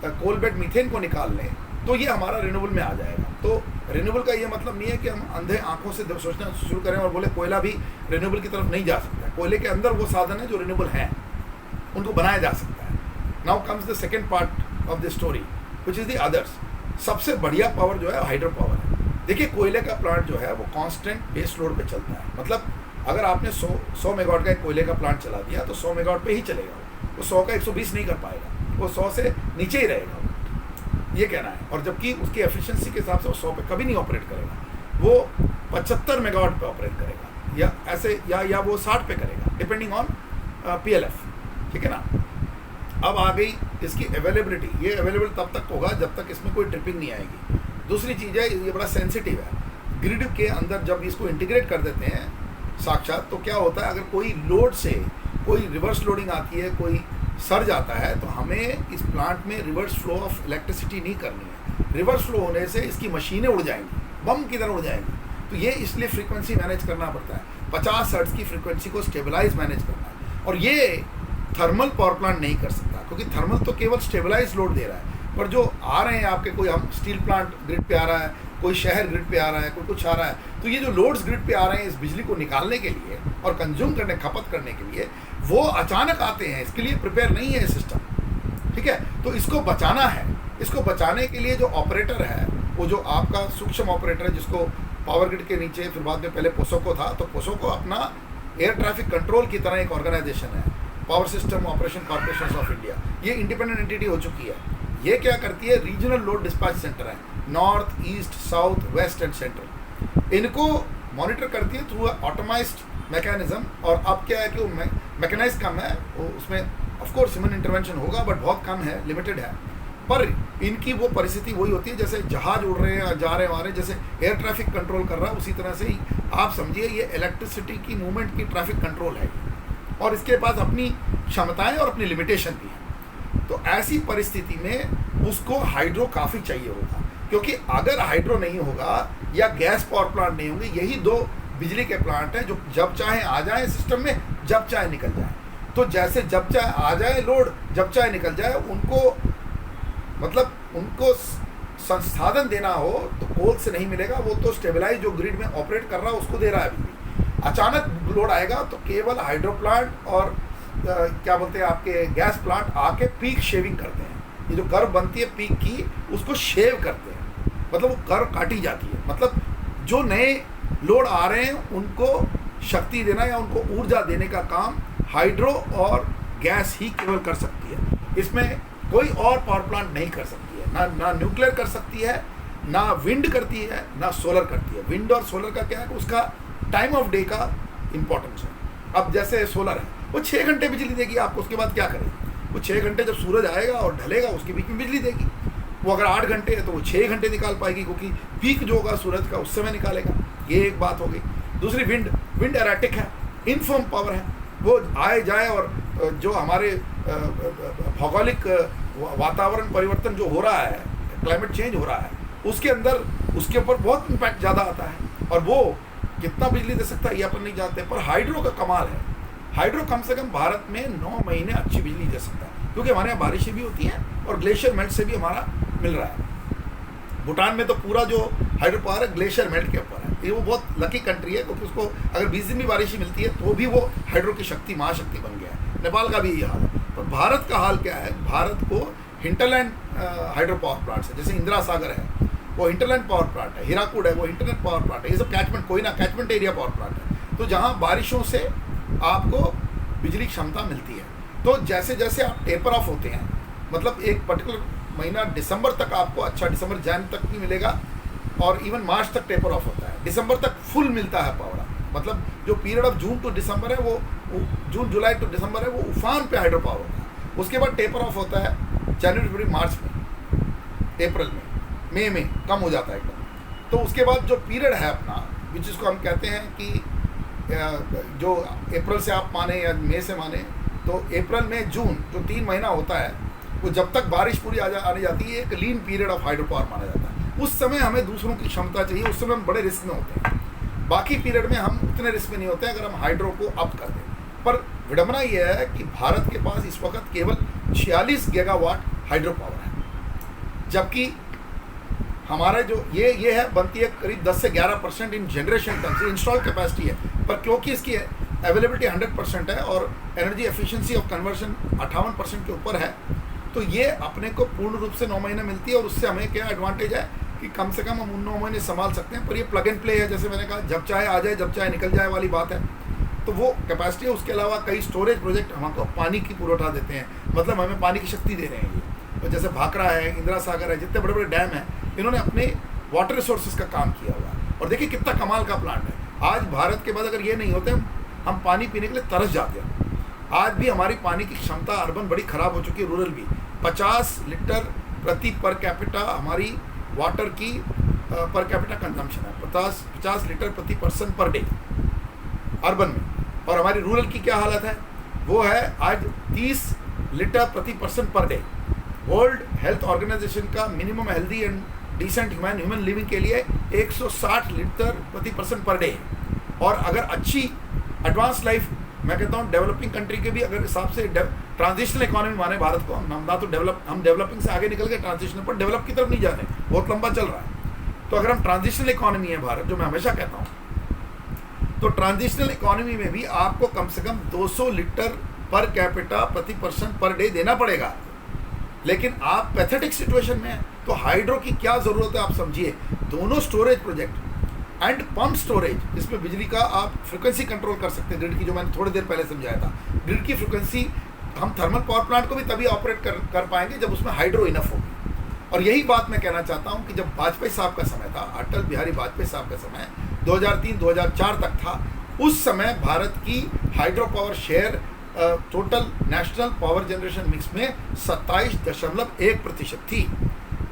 कोल बेड मीथेन को निकाल लें तो ये हमारा रिन्यूएबल में आ जाएगा। तो रिन्यूएबल का ये मतलब नहीं है कि हम अंधे आंखों से सोचना शुरू करें और बोले कोयला भी रिन्यूएबल की तरफ नहीं जा सकता। कोयले के अंदर वो साधन है जो रिन्यूएबल हैं, उनको बनाया जा सकता है। Now comes the second part of the story which is the others. सबसे बढ़िया पावर जो है हाइड्रो पावर है। देखिए कोयले का प्लांट जो है वो कांस्टेंट बेस लोड पे चलता है, मतलब अगर आपने 100 मेगावाट का एक कोयले का प्लांट चला दिया तो 100 मेगावाट पे ही चलेगा, वो 100 का 120 नहीं कर पाएगा, वो 100 से नीचे ही रहेगा, ये कहना है। और जबकि उसकी एफिशिएंसी के हिसाब से वो 100 पे कभी नहीं ऑपरेट करेगा, वो 75 मेगावाट पे ऑपरेट करेगा या ऐसे या वो 60 पे करेगा डिपेंडिंग ऑन PLF, ठीक है ना। अब आ गई इसकी अवेलेबिलिटी। ये अवेलेबल तब तक होगा जब तक इसमें कोई ट्रिपिंग नहीं आएगी। दूसरी चीज़ है, ये बड़ा सेंसिटिव है। ग्रिड के अंदर जब इसको इंटीग्रेट कर देते हैं साक्षात, तो क्या होता है, अगर कोई लोड से कोई रिवर्स लोडिंग आती है, कोई सर्ज आता है, तो हमें इस प्लांट में रिवर्स फ्लो ऑफ इलेक्ट्रिसिटी नहीं करनी है। रिवर्स फ्लो होने से इसकी मशीनें उड़ जाएंगी, बम की तरह उड़ जाएंगी। तो ये इसलिए फ्रीक्वेंसी मैनेज करना पड़ता है, 50 हर्ट्ज की फ्रीक्वेंसी को स्टेबलाइज मैनेज करना है। और ये थर्मल पावर प्लांट नहीं कर सकता, क्योंकि थर्मल तो केवल स्टेबलाइज लोड दे रहा है, पर जो आ रहे हैं आपके, कोई हम स्टील प्लांट ग्रिड पे आ रहा है, कोई शहर ग्रिड पे आ रहा है, कोई कुछ आ रहा है, तो ये जो लोड्स ग्रिड पे आ रहे हैं इस बिजली को निकालने के लिए और कंज्यूम करने, खपत करने के लिए, वो अचानक आते हैं, इसके लिए प्रिपेयर नहीं है सिस्टम, ठीक है। तो इसको बचाना है। इसको बचाने के लिए जो ऑपरेटर है, वो जो आपका सूक्ष्म ऑपरेटर है, जिसको पावर ग्रिड के नीचे, फिर बाद में पहले पोसोको था, तो पोसोको अपना एयर ट्रैफिक कंट्रोल की तरह एक ऑर्गेनाइजेशन है, power system operation corporation of India. ये इंडिपेंडेंट एंटिटी हो चुकी है। ये क्या करती है, रीजनल लोड डिस्पैच सेंटर है, north, east, south, west and central, इनको मॉनिटर करती है थ्रू ऑटोमाइज्ड मैकेनिज्म। और अब क्या है कि वो मैकेनाइज कम है, उसमें ऑफकोर्स ह्यूमन इंटरवेंशन होगा, बट बहुत कम है, लिमिटेड है। पर इनकी वो परिस्थिति वही होती है जैसे जहाज उड़ रहे हैं, जा रहे हैं, आ रहे हैं, जैसे एयर ट्रैफिक कंट्रोल कर रहा है, उसी तरह से ही आप समझिए ये इलेक्ट्रिसिटी की मूवमेंट की ट्रैफिक कंट्रोल है, और इसके पास अपनी क्षमताएं और अपनी लिमिटेशन भी है। तो ऐसी परिस्थिति में उसको हाइड्रो काफ़ी चाहिए होगा, क्योंकि अगर हाइड्रो नहीं होगा या गैस पावर प्लांट नहीं होंगे, यही दो बिजली के प्लांट हैं जो जब चाहे आ जाए सिस्टम में, जब चाहे निकल जाए। तो जैसे जब चाहे आ जाए लोड, जब चाहे निकल जाए, उनको मतलब उनको संसाधन देना हो तो कोल से नहीं मिलेगा, वो तो स्टेबलाइज जो ग्रिड में ऑपरेट कर रहा है उसको दे रहा है बिजली। अचानक लोड आएगा तो केवल हाइड्रो प्लांट और क्या बोलते हैं आपके गैस प्लांट आके पीक शेविंग करते हैं। ये जो कर्व बनती है पीक की, उसको शेव करते हैं, मतलब वो कर्व काटी जाती है। मतलब जो नए लोड आ रहे हैं उनको शक्ति देना या उनको ऊर्जा देने का काम हाइड्रो और गैस ही केवल कर सकती है। इसमें कोई और पावर प्लांट नहीं कर सकती है, ना न्यूक्लियर कर सकती है, ना विंड करती है, ना सोलर करती है। विंड और सोलर का क्या है कि उसका टाइम ऑफ डे का इम्पोर्टेंस है। अब जैसे सोलर है, वो 6 घंटे बिजली देगी आपको, उसके बाद क्या करेगी? वो 6 घंटे जब सूरज आएगा और ढलेगा उसके बीच में बिजली देगी। वो अगर 8 घंटे है तो वो 6 घंटे निकाल पाएगी, क्योंकि पीक जो होगा सूरज का उस समय निकालेगा। ये एक बात हो गई। दूसरी विंड एराटिक है, इनफॉर्म पावर है, वो आए जाए, और जो हमारे भौगोलिक वातावरण परिवर्तन जो हो रहा है, क्लाइमेट चेंज हो रहा है, उसके अंदर उसके ऊपर बहुत इम्पैक्ट ज़्यादा आता है, और वो कितना बिजली दे सकता है ये अपन नहीं जानते। पर हाइड्रो का कमाल है, हाइड्रो कम से कम भारत में 9 महीने अच्छी बिजली दे सकता है, क्योंकि हमारे यहाँ बारिशें भी होती हैं और ग्लेशियर मेल्ट से भी हमारा मिल रहा है। भूटान में तो पूरा जो हाइड्रो पावर है ग्लेशियर मेल्ट के ऊपर है। ये वो बहुत लकी कंट्री है, क्योंकि उसको अगर 20 दिन भी बारिश ही मिलती है तो भी वो हाइड्रो की शक्ति महाशक्ति बन गया है। नेपाल का भी यही हाल है। पर भारत का हाल क्या है? भारत को हिंटरलैंड हाइड्रो पावर प्लांट्स है, जैसे इंदिरा सागर है वो हिंटरलैंड पावर प्लांट है, हीराकुड है वो हिंटरलैंड पावर प्लांट है, ये सब कैचमेंट, कोई ना कैचमेंट एरिया पावर प्लांट है। तो जहाँ बारिशों से आपको बिजली क्षमता मिलती है, तो जैसे जैसे आप टेपर ऑफ होते हैं, मतलब एक पर्टिकुलर महीना दिसंबर तक आपको अच्छा, दिसंबर जैन तक भी मिलेगा, और इवन मार्च तक टेपर ऑफ होता है, दिसंबर तक फुल मिलता है पावर। मतलब जो पीरियड ऑफ जून टू दिसंबर है, वो जून जुलाई टू दिसंबर है, वो उफान पे हाइड्रो पावर होता है। उसके बाद टेपर ऑफ होता है जनवरी फरवरी मार्च में, अप्रैल में, मई में कम हो जाता है एकदम। तो उसके बाद जो पीरियड है अपना, जिसको हम कहते हैं कि जो अप्रैल से आप माने या मई से माने, तो अप्रैल में जून जो 3 महीना होता है, वो जब तक बारिश पूरी आने जाती है, एक लीन पीरियड ऑफ हाइड्रो पावर माना जाता है। उस समय हमें दूसरों की क्षमता चाहिए, उस समय हम बड़े रिस्क में होते हैं। बाकी पीरियड में हम उतने रिस्क में नहीं होते अगर हम हाइड्रो को अप कर दें। पर विडंबना यह है कि भारत के पास इस वक्त केवल 46 गीगावाट हाइड्रो पावर है, जबकि हमारा जो ये है बनती है करीब 10 से 11% इन जनरेशन टर्म्स, इंस्टॉल कैपेसिटी है। पर क्योंकि इसकी अवेलेबिलिटी 100% है और एनर्जी एफिशिएंसी ऑफ कन्वर्शन 58% के ऊपर है, तो ये अपने को पूर्ण रूप से 9 महीने मिलती है। और उससे हमें क्या एडवांटेज है कि कम से कम हम उन 9 महीने संभाल सकते हैं। पर ये प्लग एंड प्ले है, जैसे मैंने कहा, जब चाहे आ जाए जब चाहे निकल जाए वाली बात है। तो वो कैपेसिटी है। उसके अलावा कई स्टोरेज प्रोजेक्ट हमको पानी की पुरवठा देते हैं, मतलब हमें पानी की शक्ति दे रहे हैं ये। तो जैसे भाखड़ा है, इंदिरा सागर है, जितने बड़े बड़े डैम हैं, इन्होंने अपने वाटर रिसोर्सेज का काम किया हुआ है। और देखिए कितना कमाल का प्लांट है। आज भारत के बाद अगर ये नहीं होते, हम पानी पीने के लिए तरस जाते हैं। आज भी हमारी पानी की क्षमता अर्बन बड़ी ख़राब हो चुकी है, रूरल भी। 50 लीटर प्रति पर कैपिटा हमारी वाटर की पर कैपिटा कंजम्पशन है, 50 लीटर प्रति पर्सन पर डे अर्बन में। और हमारी रूरल की क्या हालत है? वो है आज 30 लीटर प्रति पर्सन पर डे। वर्ल्ड हेल्थ ऑर्गेनाइजेशन का minimum healthy and decent human living के लिए 160 लीटर प्रति पर्सन पर डे है। और अगर अच्छी एडवांस लाइफ, मैं कहता हूँ डेवलपिंग कंट्री के भी अगर हिसाब से ट्रांजिशनल इकोनॉमी माने भारत को, हम ना तो हम डेवलपिंग से आगे निकल गए ट्रांजिशनल, पर डेवलप की तरफ नहीं जा रहे, बहुत लंबा चल रहा है। तो अगर हम ट्रांजिशनल इकोनॉमी है भारत, जो मैं हमेशा कहता हूँ, तो ट्रांजिशनल इकोनॉमी में भी आपको कम से कम 200 लीटर पर कैपिटा प्रति पर्सन पर डे देना पड़ेगा। लेकिन आप पैथेटिक सिचुएशन में हैं, तो हाइड्रो की क्या ज़रूरत है आप समझिए। दोनों storage project and pump storage, इसमें बिजली का आप फ्रिक्वेंसी कंट्रोल कर सकते हैं, ग्रिड की, जो मैंने थोड़ी देर पहले समझाया था। ग्रिड की फ्रिक्वेंसी हम थर्मल पावर प्लांट को भी तभी ऑपरेट कर पाएंगे जब उसमें हाइड्रो इनफ होगी। और यही बात मैं कहना चाहता हूँ कि जब वाजपेयी साहब का समय था, अटल बिहारी वाजपेयी साहब का समय 2003-2004 तक था, उस समय भारत की hydro power share total national power generation mix में 27.1% थी।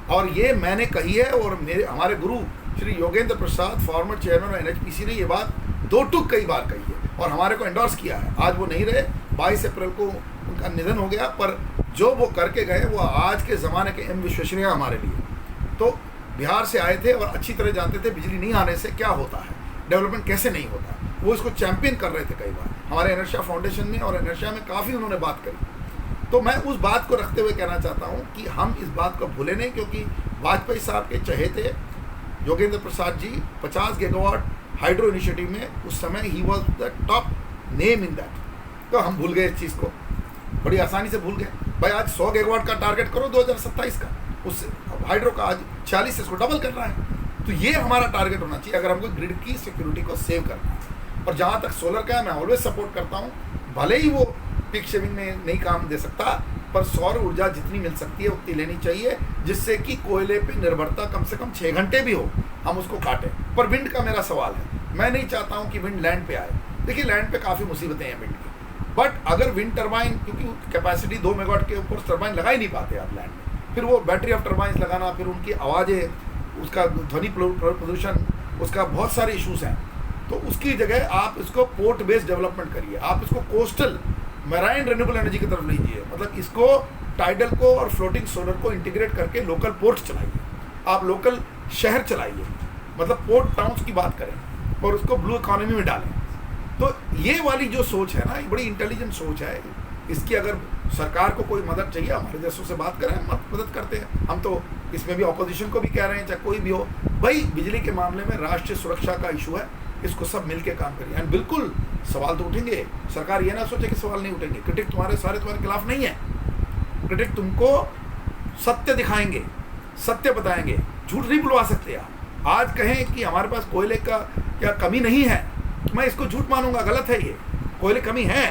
और ये मैंने कही है, और हमारे गुरु श्री योगेंद्र प्रसाद, फॉर्मर चेयरमैन एनएचपीसी, ने ये बात 2 टूक कई बार कही है और हमारे को एंडोर्स किया है। आज वो नहीं रहे, 22 अप्रैल को उनका निधन हो गया, पर जो वो करके गए वो आज के ज़माने के एम विश्वेश्वरैया हमारे लिए। तो बिहार से आए थे और अच्छी तरह जानते थे बिजली नहीं आने से क्या होता है, डेवलपमेंट कैसे नहीं होता। वो इसको चैंपियन कर रहे थे कई बार। हमारे इनर्शिया फाउंडेशन में और इनर्शिया में काफ़ी उन्होंने बात करी। तो मैं उस बात को रखते हुए कहना चाहता हूँ कि हम इस बात को भूले नहीं, क्योंकि वाजपेयी साहब के चहेते Yogendra Prasad ji 50 gigawatt hydro initiative में उस समय he was the top name in that. तो हम भूल गए इस चीज़ को, बड़ी आसानी से भूल गए। भाई आज 100 गीगावाट का टारगेट करो 2027 का, उससे हाइड्रो का आज 46 से इसको डबल करना है। तो ये हमारा टारगेट होना चाहिए अगर हमको ग्रिड की सिक्योरिटी को सेव करना है। और जहाँ तक सोलर का है, मैं ऑलवेज सपोर्ट करता हूँ, भले ही वो पीक शेविंग में नहीं काम दे सकता, पर सौर ऊर्जा जितनी मिल सकती है उतनी लेनी चाहिए, जिससे कि कोयले पे निर्भरता कम से कम 6 घंटे भी हो, हम उसको काटें। पर विंड का मेरा सवाल है, मैं नहीं चाहता हूँ कि विंड लैंड पे आए। देखिए लैंड पे काफ़ी मुसीबतें हैं विंड की, बट अगर विंड टर्बाइन, क्योंकि कैपेसिटी 2 मेगावाट के ऊपर टर्बाइन लगा ही नहीं पाते आप लैंड में, फिर वो बैटरी ऑफ टर्बाइन लगाना, फिर उनकी आवाज़ें, उसका ध्वनि प्रदूषण, उसका बहुत सारे इश्यूज हैं। तो उसकी जगह आप इसको पोर्ट बेस्ड डेवलपमेंट करिए, आप इसको कोस्टल मैराइन रिन्यूएबल एनर्जी की तरफ लीजिए, मतलब इसको टाइडल को और फ्लोटिंग सोलर को इंटीग्रेट करके लोकल पोर्ट चलाइए, आप लोकल शहर चलाइए, मतलब पोर्ट टाउन्स की बात करें और उसको ब्लू इकोनॉमी में डालें। तो ये वाली जो सोच है ना, ये बड़ी इंटेलिजेंट सोच है। इसकी अगर सरकार को कोई मदद चाहिए, हमारे देशों से बात करें, हम मदद करते हैं। हम तो इसमें भी ऑपोजिशन को भी कह रहे हैं, चाहे कोई भी हो, भाई बिजली के मामले में राष्ट्रीय सुरक्षा का इशू है, इसको सब मिलके काम करिए। एंड बिल्कुल सवाल तो उठेंगे, सरकार ये ना सोचे कि सवाल नहीं उठेंगे। क्रिटिक तुम्हारे खिलाफ नहीं है, क्रिटिक तुमको सत्य दिखाएंगे, सत्य बताएंगे, झूठ नहीं बुलवा सकते आप। आज कहें कि हमारे पास कोयले का क्या कमी नहीं है, मैं इसको झूठ मानूंगा, गलत है ये। कोयले कमी है,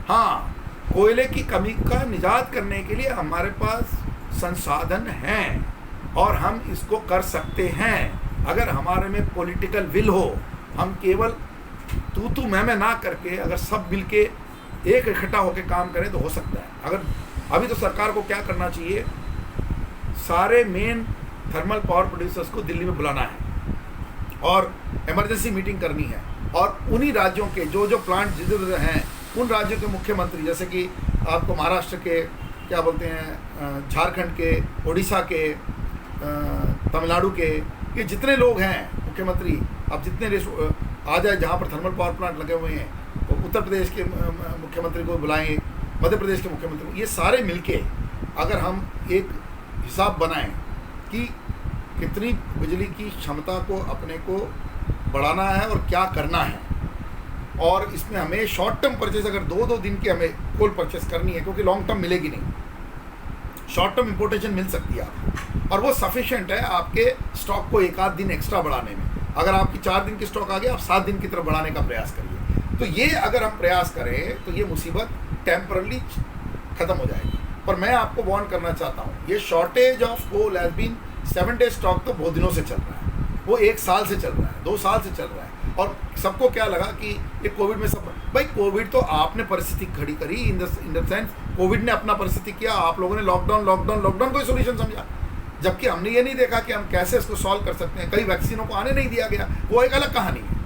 हाँ, कोयले की कमी का निजात करने के लिए हमारे पास संसाधन हैं और हम इसको कर सकते हैं अगर हमारे में पॉलिटिकल विल हो। हम केवल तू मैं ना करके अगर सब मिलके एक इकट्ठा होकर काम करें तो हो सकता है। अगर अभी तो सरकार को क्या करना चाहिए, सारे मेन थर्मल पावर प्रोड्यूसर्स को दिल्ली में बुलाना है और इमरजेंसी मीटिंग करनी है, और उन्हीं राज्यों के जो प्लांट जिधर हैं उन राज्यों के मुख्यमंत्री, जैसे कि आपको महाराष्ट्र के क्या बोलते हैं, झारखंड के, उड़ीसा के, तमिलनाडु के, ये जितने लोग हैं मुख्यमंत्री, अब जितने आ जाए जहाँ पर थर्मल पावर प्लांट लगे हुए हैं, तो उत्तर प्रदेश के मुख्यमंत्री को बुलाएंगे, मध्य प्रदेश के मुख्यमंत्री, ये सारे मिलके अगर हम एक हिसाब बनाएं कि कितनी बिजली की क्षमता को अपने को बढ़ाना है और क्या करना है, और इसमें हमें शॉर्ट टर्म परचेज अगर 2-2 दिन की हमें कोल परचेस करनी है, क्योंकि लॉन्ग टर्म मिलेगी नहीं, शॉर्ट टर्म इंपोर्टेशन मिल सकती है आपको, और वो सफिशिएंट है आपके स्टॉक को 1-8 दिन एक्स्ट्रा बढ़ाने में। अगर आपकी 4 दिन की स्टॉक आ गई, आप 7 दिन की तरफ बढ़ाने का प्रयास करिए। तो ये अगर हम प्रयास करें तो ये मुसीबत टेम्परली ख़त्म हो जाएगी। पर मैं आपको वार्न करना चाहता हूँ, ये shortage of coal has been 7 day stock तो बहुत दिनों से चल रहा है, वो 1 साल से चल रहा है, 2 साल से चल रहा है। और सबको क्या लगा कि ये कोविड में सब, भाई कोविड तो आपने परिस्थिति खड़ी करी, इन द सेंस कोविड ने अपना परिस्थिति किया, आप लोगों ने लॉकडाउन को ही सोल्यूशन समझा, जबकि हमने ये नहीं देखा कि हम कैसे इसको सॉल्व कर सकते हैं। कई वैक्सीनों को आने नहीं दिया गया, वो एक अलग कहानी है।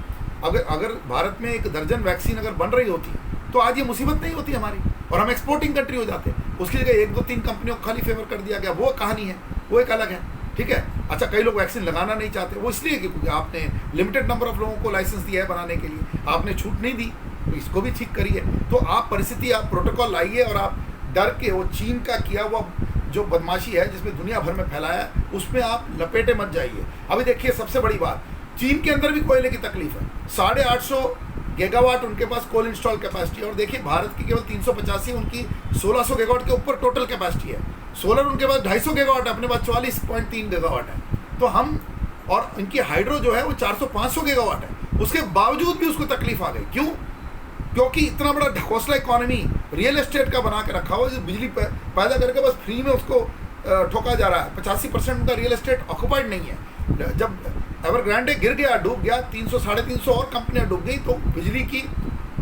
अगर भारत में 1 दर्जन वैक्सीन अगर बन रही होती तो आज ये मुसीबत नहीं होती हमारी, और हम एक्सपोर्टिंग कंट्री हो जाते। उसकी जगह 1-2-3 कंपनियों को खाली फेवर कर दिया गया, वो कहानी है, वो एक अलग है, ठीक है। अच्छा, कई लोग वैक्सीन लगाना नहीं चाहते, वो इसलिए क्योंकि आपने लिमिटेड नंबर ऑफ लोगों को लाइसेंस दिया है बनाने के लिए, आपने छूट नहीं दी, तो इसको भी ठीक करिए। तो आप परिस्थिति, आप प्रोटोकॉल लाइए, और आप डर के वो चीन का किया हुआ जो बदमाशी है जिसमें दुनिया भर में फैलाया, उसमें आप लपेटे मत जाइए। अभी देखिए सबसे बड़ी बात, चीन के अंदर भी कोयले की तकलीफ है, 850 गीगावाट उनके पास कोल इंस्टॉल कैपेसिटी है, और देखिए भारत की केवल 385, उनकी 1600 गीगावाट के ऊपर टोटल कैपेसिटी है। सोलर उनके पास 250 गीगावाट है, अपने पास 44.3 गीगावाट है। तो हम, और इनकी हाइड्रो जो है वो 400-500 गीगावाट है, उसके बावजूद भी उसको तकलीफ आ गई। क्यों? क्योंकि इतना बड़ा ढकोसला इकोनॉमी रियल एस्टेट का बना के रखा हुआ, जो बिजली पैदा करके बस फ्री में उसको ठोका जा रहा है। 85% उनका रियल एस्टेट ऑक्यूपाइड नहीं है। जब एवरग्रांडे गिर गया, डूब गया, 300-350 और कंपनियां डूब गई, तो बिजली की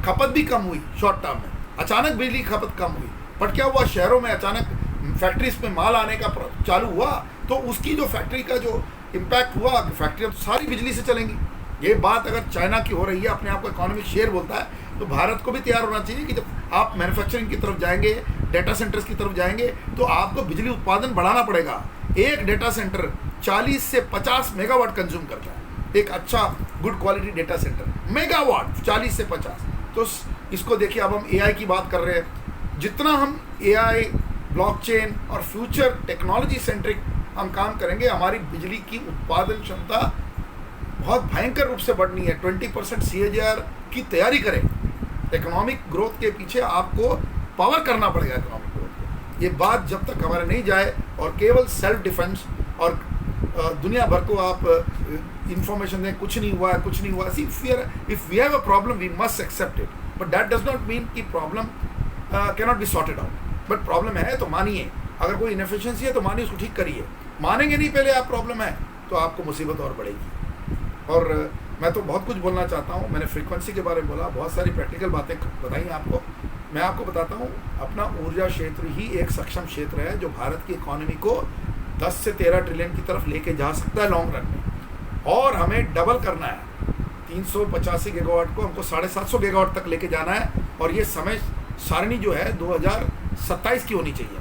खपत भी कम हुई शॉर्ट टर्म में, अचानक बिजली की खपत कम हुई। बट क्या हुआ, शहरों में अचानक फैक्ट्रीज में माल आने का चालू हुआ, तो उसकी जो फैक्ट्री का जो इम्पैक्ट हुआ, फैक्ट्री अब सारी बिजली से चलेंगी। ये बात अगर चाइना की हो रही है, अपने आप को इकोनॉमिक शेयर बोलता है, तो भारत को भी तैयार होना चाहिए कि जब आप मैन्युफैक्चरिंग की तरफ जाएंगे, डेटा सेंटर्स की तरफ जाएंगे, तो आपको बिजली उत्पादन बढ़ाना पड़ेगा। एक डेटा सेंटर 40 से 50 मेगावाट कंज्यूम करता है, एक अच्छा good quality data centre, megawatt 40 से 50। तो इसको देखिए, अब हम एआई की बात कर रहे हैं। जितना हम एआई, ब्लॉकचेन और फ्यूचर टेक्नोलॉजी सेंट्रिक हम काम करेंगे, हमारी बिजली की उत्पादन क्षमता बहुत भयंकर रूप से बढ़नी है। 20% CAGR की तैयारी करें। इकोनॉमिक ग्रोथ के पीछे आपको पावर करना पड़ेगा इकोनॉमिक ग्रोथ को। ये बात जब तक हमारे नहीं जाए और केवल सेल्फ डिफेंस और दुनिया भर को आप इंफॉर्मेशन दें कुछ नहीं हुआ है, कुछ नहीं हुआ। See if we have a problem we must accept it, but that does not mean कि problem can not be sorted out. But problem है तो मानिए, अगर कोई इनएफिशिएंसी है तो मानिए, उसको ठीक करिए। मानेंगे नहीं पहले आप प्रॉब्लम है तो आपको मुसीबत और बढ़ेगी। और मैं तो बहुत कुछ बोलना चाहता हूँ। मैंने फ्रीक्वेंसी के बारे में बोला, बहुत सारी प्रैक्टिकल बातें बताई आपको। मैं आपको बताता हूँ, अपना ऊर्जा क्षेत्र ही एक सक्षम क्षेत्र है जो भारत की इकोनॉमी को 10 से 13 ट्रिलियन की तरफ लेके जा सकता है लॉन्ग रन में। और हमें डबल करना है, 385 गीगावाट को हमको 750 गीगावाट तक लेके जाना है। और ये समय सारणी जो है 2027 की होनी चाहिए,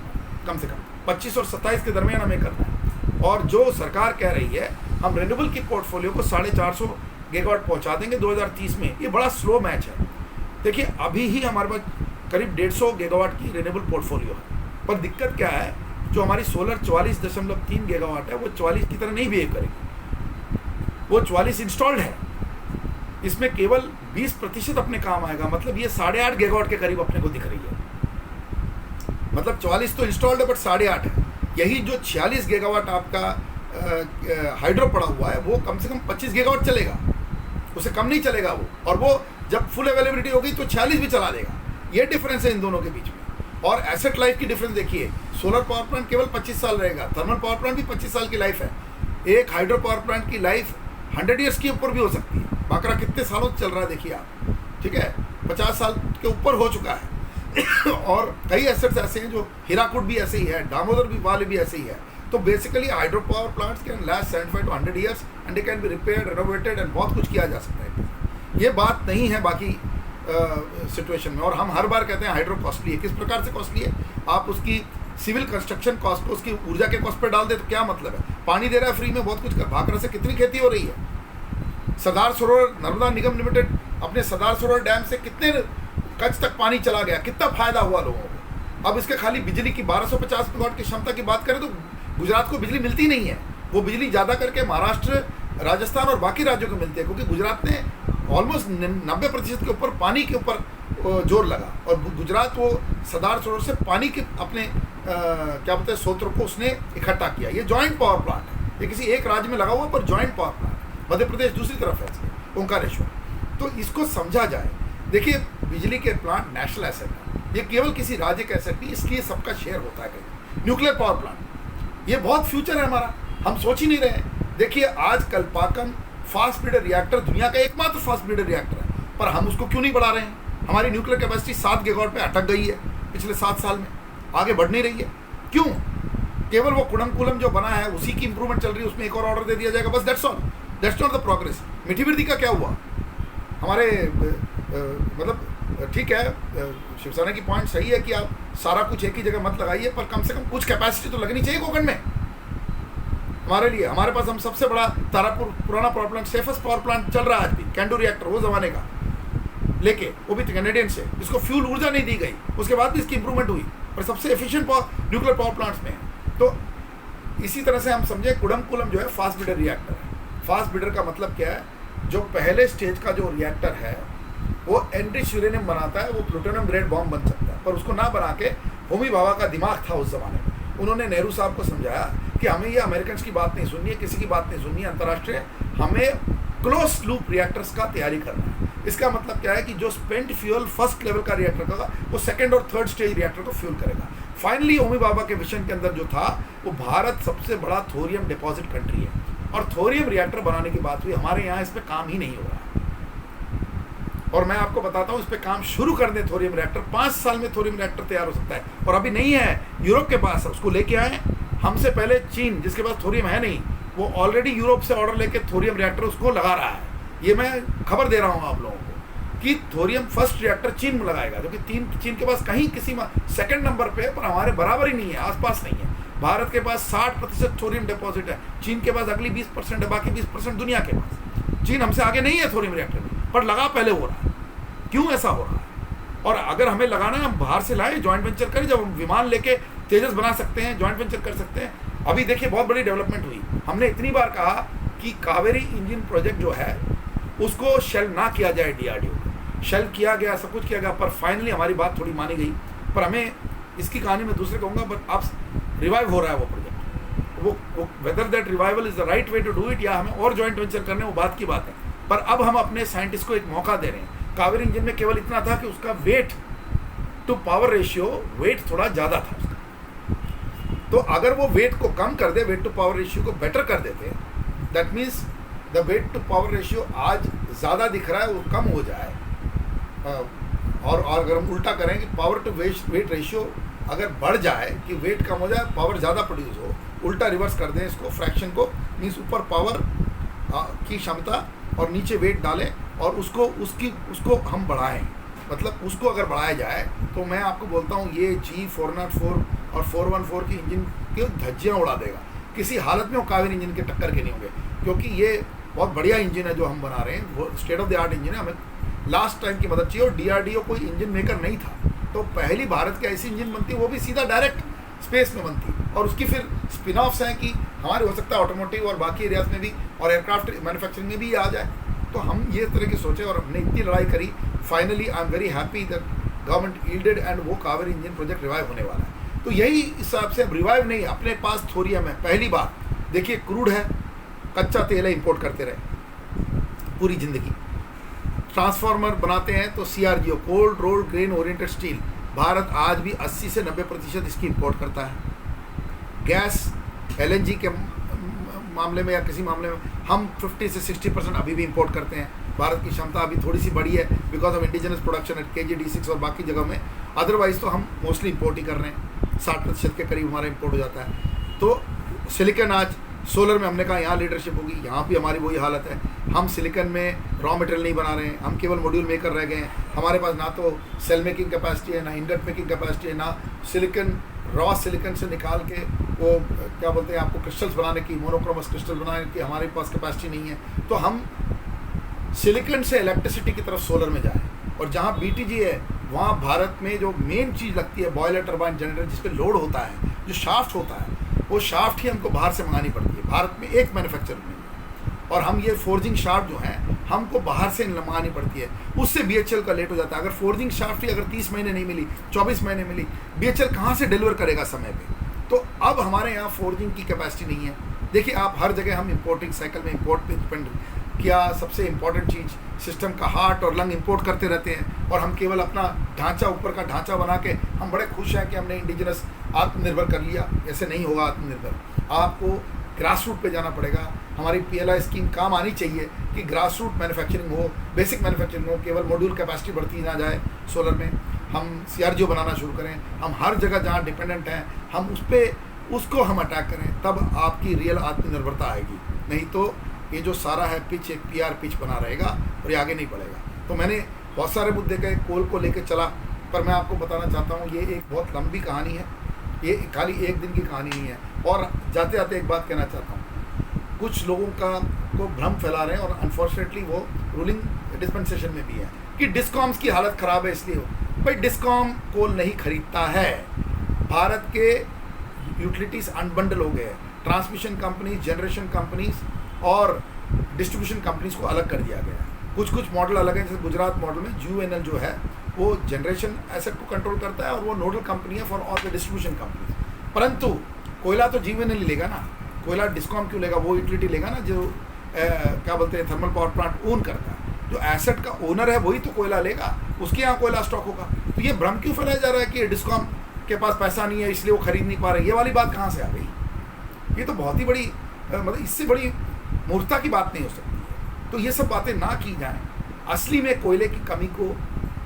कम से कम 25 और 27 के दरमियान हमें करना है। और जो सरकार कह रही है हम रिन्यूएबल की पोर्टफोलियो को 450 गीगावाट पहुंचा देंगे 2030 में, ये बड़ा स्लो मैच है। देखिए, अभी ही हमारे पास करीब 150 गीगावाट की रिन्यूएबल पोर्टफोलियो है, पर दिक्कत क्या है, जो हमारी सोलर 44.3 गीगावाट है वो 44 की तरह नहीं बिहेव करेगी। वो 44 इंस्टॉल्ड है, इसमें केवल 20% अपने काम आएगा। मतलब ये 8.5 गीगावाट के करीब अपने को दिख रही है। मतलब 44 तो इंस्टॉल्ड है बट 8.5 है। यही जो 46 गीगावाट आपका हाइड्रो पड़ा हुआ है वो कम से कम 25 गीगावाट चलेगा, उससे कम नहीं चलेगा वो। और वो जब फुल अवेलेबिलिटी होगी तो 46 भी चला देगा। ये डिफरेंस है इन दोनों के बीच में। और एसेट लाइफ की डिफरेंस देखिए, सोलर पावर प्लांट केवल 25 साल रहेगा, थर्मल पावर प्लांट भी 25 साल की लाइफ है। एक हाइड्रो पावर प्लांट की लाइफ 100 ईयर्स के ऊपर भी हो सकती है। बाकरा कितने सालों से चल रहा है देखिए आप, ठीक है, 50 साल के ऊपर हो चुका है। और कई एसेट्स ऐसे हैं, जो हीराकुड भी ऐसे ही है, दामोदर भी वाले भी ऐसे ही है। तो basically hydro power plants can last 75 to 100 years and they can be repaired, renovated and बहुत कुछ किया जा सकता है। ये बात नहीं है बाकी सिचुएशन में। और हम हर बार कहते हैं हाइड्रो कॉस्टली है। किस प्रकार से कॉस्टली है? आप उसकी सिविल कंस्ट्रक्शन कॉस्ट को उसकी ऊर्जा के कॉस्ट पर डाल दे तो क्या मतलब है? पानी दे रहा है फ्री में, बहुत कुछ कर। भाखड़ा से कितनी खेती हो रही है? सरदार सरोवर नर्मदा निगम लिमिटेड अपने सरदार सरोवर डैम से कितने कच्छ तक पानी चला गया, कितना फायदा हुआ लोगों को। अब इसके खाली बिजली की 1250 मेगावाट की क्षमता की बात करें तो गुजरात को बिजली मिलती नहीं है। वो बिजली ज़्यादा करके महाराष्ट्र, राजस्थान और बाकी राज्यों को मिलती है, क्योंकि गुजरात ने ऑलमोस्ट 90% के ऊपर पानी के ऊपर जोर लगा। और गुजरात वो सरदार सरोवर से पानी के अपने क्या बोलते हैं स्रोतों को उसने इकट्ठा किया। ये जॉइंट पावर प्लांट है, ये किसी एक राज्य में लगा हुआ पर joint power plant. Madhya Pradesh दूसरी तरफ है, ओंकारेश्वर। तो इसको समझा जाए। देखिए, बिजली के प्लांट नेशनल एसेट है, ये केवल किसी राज्य का एसेट नहीं, इसलिए सबका शेयर होता है कहीं। न्यूक्लियर पावर प्लांट ये बहुत फ्यूचर है हमारा, हम सोच ही नहीं रहे हैं। देखिए, आज कल्पाकम फास्ट ब्रीडर रिएक्टर दुनिया का एकमात्र फास्ट ब्रीडर रिएक्टर है, पर हम उसको क्यों नहीं बढ़ा रहे हैं? हमारी न्यूक्लियर कैपेसिटी 7 गीगावाट पे अटक गई है पिछले 7 साल में, आगे बढ़ नहीं रही है। क्यों? केवल वो कुडमकुलम जो बना है उसी की इंप्रूवमेंट चल रही है, उसमें एक और ऑर्डर दे दिया जाएगा, बस that's all. That's not the progress. मीठी बिरदी का क्या हुआ? हमारे मतलब ठीक है, शिवसेना की पॉइंट सही है कि आप सारा कुछ एक ही जगह मत लगाइए, पर कम से कम कुछ कैपेसिटी तो लगनी चाहिए कोकण में हमारे लिए। हमारे पास हम सबसे बड़ा तारापुर पुराना power plant, safest power plant चल रहा है आज भी, कैंडू रिएक्टर, वो जमाने का लेके, वो भी कैनेडियन से, जिसको फ्यूल ऊर्जा नहीं दी गई, उसके बाद भी इसकी इंप्रूवमेंट हुई, और सबसे एफिशिएंट न्यूक्लियर पावर प्लांट्स में है। तो इसी तरह से हम समझें कुडमकुलम जो है फास्ट ब्रीडर रिएक्टर है। फास्ट ब्रीडर का मतलब क्या है? जो पहले स्टेज का जो रिएक्टर है वो एनरिच यूरेनियम बनाता है, वो प्लूटोनियम ग्रेड बॉम्ब बन सकता है, पर उसको ना बना के होमी भाभा का दिमाग था उस जमाने में। उन्होंने नेहरू साहब को समझाया कि हमें ये अमेरिकन की बात नहीं सुननी है, किसी की बात नहीं सुननी है अंतर्राष्ट्रीय, हमें क्लोज लूप रिएक्टर्स का तैयारी करना है। इसका मतलब क्या है कि जो स्पेंट फ्यूल फर्स्ट लेवल का रिएक्टर होगा वो सेकंड और थर्ड स्टेज रिएक्टर को फ्यूल करेगा। फाइनली होमी भाभा के विजन के अंदर जो था वो भारत सबसे बड़ा थोरियम डिपॉजिट कंट्री है, और थोरियम रिएक्टर बनाने की बात हुई। हमारे यहाँ इस पर काम ही नहीं हो रहा है, और मैं आपको बताता हूँ इस पे काम शुरू कर दें थोरियम रिएक्टर, 5 साल में थोरियम रिएक्टर तैयार हो सकता है। और अभी नहीं है, यूरोप के पास है, उसको लेके आए। हमसे पहले चीन, जिसके पास थोरियम है नहीं, वो ऑलरेडी यूरोप से ऑर्डर लेके थोरियम रिएक्टर उसको लगा रहा है। ये मैं खबर दे रहा हूँ आप लोगों को कि थोरियम फर्स्ट रिएक्टर चीन में लगाएगा, जो कि चीन के पास कहीं किसी सेकंड नंबर पे है, पर हमारे बराबर ही नहीं है, आसपास नहीं है। भारत के पास 60% थोरियम डिपॉजिट है, चीन के पास अगली 20% है, बाकी 20% दुनिया के पास। चीन हमसे आगे नहीं है थोरियम रिएक्टर में, पर लगा पहले हो रहा है। क्यों ऐसा हो रहा है? और अगर हमें लगाना है हम बाहर से लाए, जॉइंट वेंचर करें, जब हम विमान लेके तेजस बना सकते हैं, जॉइंट वेंचर कर सकते हैं। अभी देखिए बहुत बड़ी डेवलपमेंट हुई, हमने इतनी बार कहा कि कावेरी इंजन प्रोजेक्ट जो है उसको शेल ना किया जाए DRDO को, शेल किया गया, सब कुछ किया गया, पर फाइनली हमारी बात थोड़ी मानी गई। पर हमें इसकी कहानी में दूसरे कहूँगा, बट अब रिवाइव हो रहा है वो प्रोजेक्ट, वो whether that revival is the right way to do it या हमें और जॉइंट वेंचर करने, वो बात की बात है। पर अब हम अपने साइंटिस्ट को एक मौका दे रहे हैं। कावेरी इंजन में केवल इतना था कि उसका weight to power ratio, weight थोड़ा ज़्यादा था उसका, तो अगर वो वेट को कम कर दे, वेट टू पावर रेशियो को बेटर कर देते, that means the weight to power ratio आज ज़्यादा दिख रहा है वो कम हो जाए, और अगर हम उल्टा करें कि पावर टू वेट रेशियो अगर बढ़ जाए कि वेट कम हो जाए, पावर ज़्यादा प्रोड्यूस हो, उल्टा रिवर्स कर दें इसको, फ्रैक्शन को, मीन्स ऊपर पावर की क्षमता और नीचे वेट डालें और उसको हम बढ़ाएं, मतलब उसको अगर बढ़ाया जाए तो मैं आपको बोलता हूँ ये G404 और 414 की इंजन की धज्जियाँ उड़ा देगा। किसी हालत में वो कावेरी इंजन के टक्कर के नहीं होंगे, क्योंकि ये बहुत बढ़िया इंजन है जो हम बना रहे हैं, वो state of the art engine है। हमें लास्ट टाइम की मदद चाहिए, और DRDO कोई इंजन मेकर नहीं था, तो पहली भारत की ऐसी इंजन बनती, वो भी सीधा डायरेक्ट स्पेस में बनती, और उसकी फिर स्पिन ऑफ्स हैं कि हमारे हो सकता है ऑटोमोटिव और बाकी एरियाज में भी और एयरक्राफ्ट मैन्युफैक्चरिंग में भी आ जाए। तो हम ये तरह की सोचे और हमने इतनी लड़ाई करी, finally I am very happy that government yielded and वो कावेरी इंजन प्रोजेक्ट रिवाइव होने वाला है। तो यही हिसाब से अब रिवाइव नहीं, अपने पास थोरियम है। पहली बात देखिए, क्रूड है, कच्चा तेल है, इंपोर्ट करते रहे पूरी ज़िंदगी। ट्रांसफार्मर बनाते हैं तो CRGO, cold rolled grain oriented steel, Bharat आज भी 80 से 90% इसकी इंपोर्ट करता है। गैस LNG के मामले में या किसी मामले में हम 50 से 60% अभी भी इंपोर्ट करते हैं। भारत की क्षमता अभी थोड़ी सी बढ़ी है because of indigenous production at KG D6 और बाकी जगह में, अदरवाइज तो हम मोस्टली इंपोर्ट ही कर रहे हैं, 60% के करीब हमारा इंपोर्ट हो जाता है। तो सिलिकॉन आज सोलर में हमने कहा यहाँ लीडरशिप होगी, यहाँ भी हमारी वही हालत है। हम सिलिकॉन में रॉ मटेरियल नहीं बना रहे हैं, हम केवल मॉड्यूल मेकर रह गए हैं। हमारे पास ना तो सेल मेकिंग कैपेसिटी है, ना इंगट मेकिंग कैपेसिटी है, ना सिलिकॉन रॉ सिलिकॉन से निकाल के वो क्या बोलते हैं आपको क्रिस्टल्स बनाने की, मोनोक्रोमस क्रिस्टल बनाने की हमारे पास कैपेसिटी नहीं है। तो हम सिलिकॉन से इलेक्ट्रिसिटी की तरफ सोलर में जाएँ, और जहाँ BTG है वहाँ भारत में जो मेन चीज़ लगती है बॉयलर टरबाइन जनरेटर, जिस पर लोड होता है, जो शाफ्ट होता है, वो शाफ्ट ही हमको बाहर से मंगानी पड़ती है। भारत में एक मैन्युफैक्चर नहीं है, और हम ये फोर्जिंग शाफ्ट जो हैं हमको बाहर से मंगानी पड़ती है, उससे BHEL का लेट हो जाता है। अगर फोर्जिंग शाफ्ट ही अगर 30 महीने नहीं मिली, 24 महीने मिली, BHEL कहाँ से डिलीवर करेगा समय पे? तो अब हमारे यहाँ फोर्जिंग की कैपेसिटी नहीं है। देखिए आप हर जगह हम इंपोर्टिंग साइकिल में इंपोर्ट पे डिपेंड किया। सबसे इम्पोर्टेंट चीज़ सिस्टम का हार्ट और लंग इंपोर्ट करते रहते हैं, और हम केवल अपना ढांचा, ऊपर का ढांचा बना के हम बड़े खुश हैं कि हमने इंडिजिनस आत्मनिर्भर कर लिया। ऐसे नहीं होगा आत्मनिर्भर, आपको ग्रास रूट पे जाना पड़ेगा। हमारी PLI स्कीम काम आनी चाहिए कि ग्रास रूट मैन्युफैक्चरिंग हो, बेसिक मैन्युफैक्चरिंग हो, केवल मॉड्यूल कैपेसिटी बढ़ती ना जाए। सोलर में हम CRGO बनाना शुरू करें, हम हर जगह जहाँ डिपेंडेंट हैं हम उसको हम अटैक करें, तब आपकी रियल आत्मनिर्भरता आएगी। नहीं तो ये जो सारा है पिच एक PR पिच बना रहेगा और ये आगे नहीं बढ़ेगा। तो मैंने बहुत सारे मुद्दे के कोल को लेकर चला, पर मैं आपको बताना चाहता हूँ ये एक बहुत लंबी कहानी है, ये खाली एक दिन की कहानी नहीं है। और जाते जाते एक बात कहना चाहता हूँ, कुछ लोगों को भ्रम फैला रहे हैं, और अनफॉर्चुनेटली वो रूलिंग डिस्पेंसेशन में भी है कि डिस्कॉम्स की हालत ख़राब है इसलिए हो। भाई डिस्कॉम कोल नहीं खरीदता है, भारत के यूटिलिटीज़ अनबंडल हो गए हैं। ट्रांसमिशन कंपनीज, जनरेशन कंपनीज और डिस्ट्रीब्यूशन कंपनीज को अलग कर दिया गया है। कुछ मॉडल अलग है, जैसे गुजरात मॉडल में GUVNL जो है वो जनरेशन एसेट को कंट्रोल करता है, और वो नोडल कंपनी है for all the distribution company. परंतु कोयला तो GUVNL ही लेगा ना, कोयला डिस्कॉम क्यों लेगा? वो यूटिलिटी लेगा ना जो क्या बोलते हैं थर्मल पावर प्लांट ओन करता है। जो एसेट का ओनर है वही तो कोयला लेगा, उसके यहाँ कोयला स्टॉक होगा। तो ये भ्रम क्यों फैलाया जा रहा है कि डिस्कॉम के पास पैसा नहीं है इसलिए वो खरीद नहीं पा रहे? ये वाली बात कहाँ से आ गई? ये तो बहुत ही बड़ी मतलब इससे बड़ी मूर्खता की बात नहीं हो सकती है। तो ये सब बातें ना की जाएं, असली में कोयले की कमी को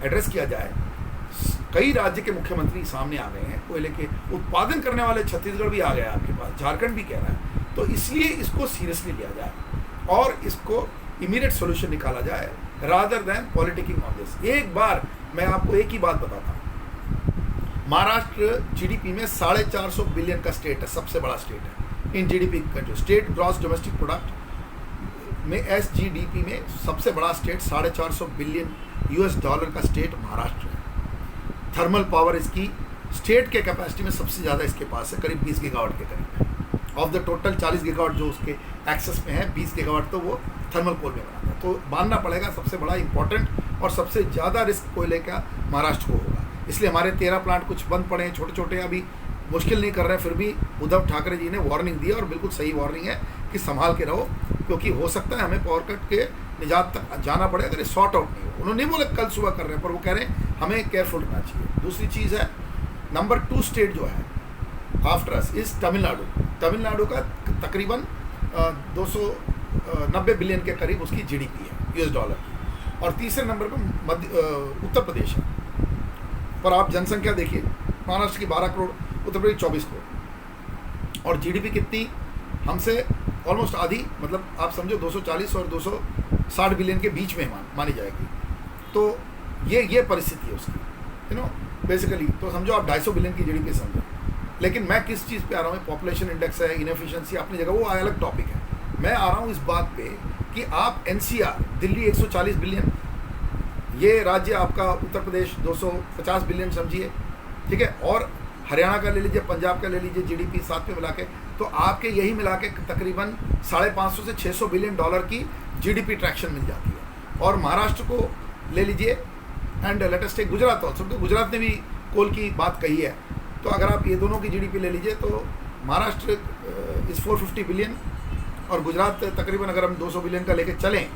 एड्रेस किया जाए। कई राज्य के मुख्यमंत्री सामने आ गए हैं, कोयले के उत्पादन करने वाले छत्तीसगढ़ भी आ गया आपके पास, झारखंड भी कह रहा है। तो इसलिए इसको सीरियसली लिया जाए और इसको इमीडिएट सोल्यूशन निकाला जाए रादर देन पॉलिटिकिंग ऑन दिस। एक बार मैं आपको एक ही बात बताता हूँ, महाराष्ट्र GDP में 450 बिलियन का स्टेट है, सबसे बड़ा स्टेट है इन GDP country. State gross domestic product में SGDP में सबसे बड़ा स्टेट, $450 बिलियन का स्टेट महाराष्ट्र है। थर्मल पावर इसकी स्टेट के कैपेसिटी में सबसे ज़्यादा इसके पास है, करीब 20 गीगावाट के करीब है। ऑफ द टोटल 40 गीगावाट जो उसके एक्सेस में है, 20 गीगावाट तो वो थर्मल कोल में बनाता है। तो मानना पड़ेगा सबसे बड़ा इंपॉर्टेंट और सबसे ज़्यादा रिस्क कोयले का महाराष्ट्र को होगा। इसलिए हमारे 13 प्लांट कुछ बंद पड़े हैं, छोटे छोटे, अभी मुश्किल नहीं कर रहे हैं, फिर भी उद्धव ठाकरे जी ने वार्निंग दी और बिल्कुल सही वार्निंग है कि संभाल के रहो, क्योंकि हो सकता है हमें पावर कट के निजात तक जाना पड़े अगर ये सॉर्ट आउट नहीं हो। उन्होंने नहीं बोला कल सुबह कर रहे हैं, पर वो कह रहे हैं हमें केयरफुल रहना चाहिए। दूसरी चीज़ है, नंबर 2 स्टेट जो है आफ्टर अस इस तमिलनाडु। तमिलनाडु का तकरीबन 290 बिलियन के करीब उसकी जीडीपी है US डॉलर की, और तीसरे नंबर पर उत्तर प्रदेश है। पर आप जनसंख्या देखिए, महाराष्ट्र की 12 करोड़, उत्तर प्रदेश 24 करोड़, और जीडीपी कितनी हमसे ऑलमोस्ट आधी, मतलब आप समझो 240 और 260 बिलियन के बीच में मानी जाएगी। तो ये परिस्थिति है उसकी, बेसिकली। तो समझो आप 250 बिलियन की जीडीपी समझो। लेकिन मैं किस चीज़ पे आ रहा हूँ, पॉपुलेशन इंडेक्स है, इनएफिशिएंसी अपनी जगह, वो अलग टॉपिक है। मैं आ रहा हूँ इस बात पे कि आप NCR दिल्ली 140 बिलियन, ये राज्य आपका उत्तर प्रदेश 250 बिलियन समझिए, ठीक है, और हरियाणा का ले लीजिए, पंजाब का ले लीजिए, जीडीपी साथ में मिला के, तो आपके यही मिला के तकरीबन 550 से 600 बिलियन डॉलर की जीडीपी ट्रैक्शन मिल जाती है। और महाराष्ट्र को ले लीजिए, and let us take Gujarat also, तो गुजरात ने भी कोल की बात कही है। तो अगर आप ये दोनों की जीडीपी ले लीजिए तो महाराष्ट्र इस 450 बिलियन और गुजरात तकरीबन अगर हम 200 बिलियन का लेके चलें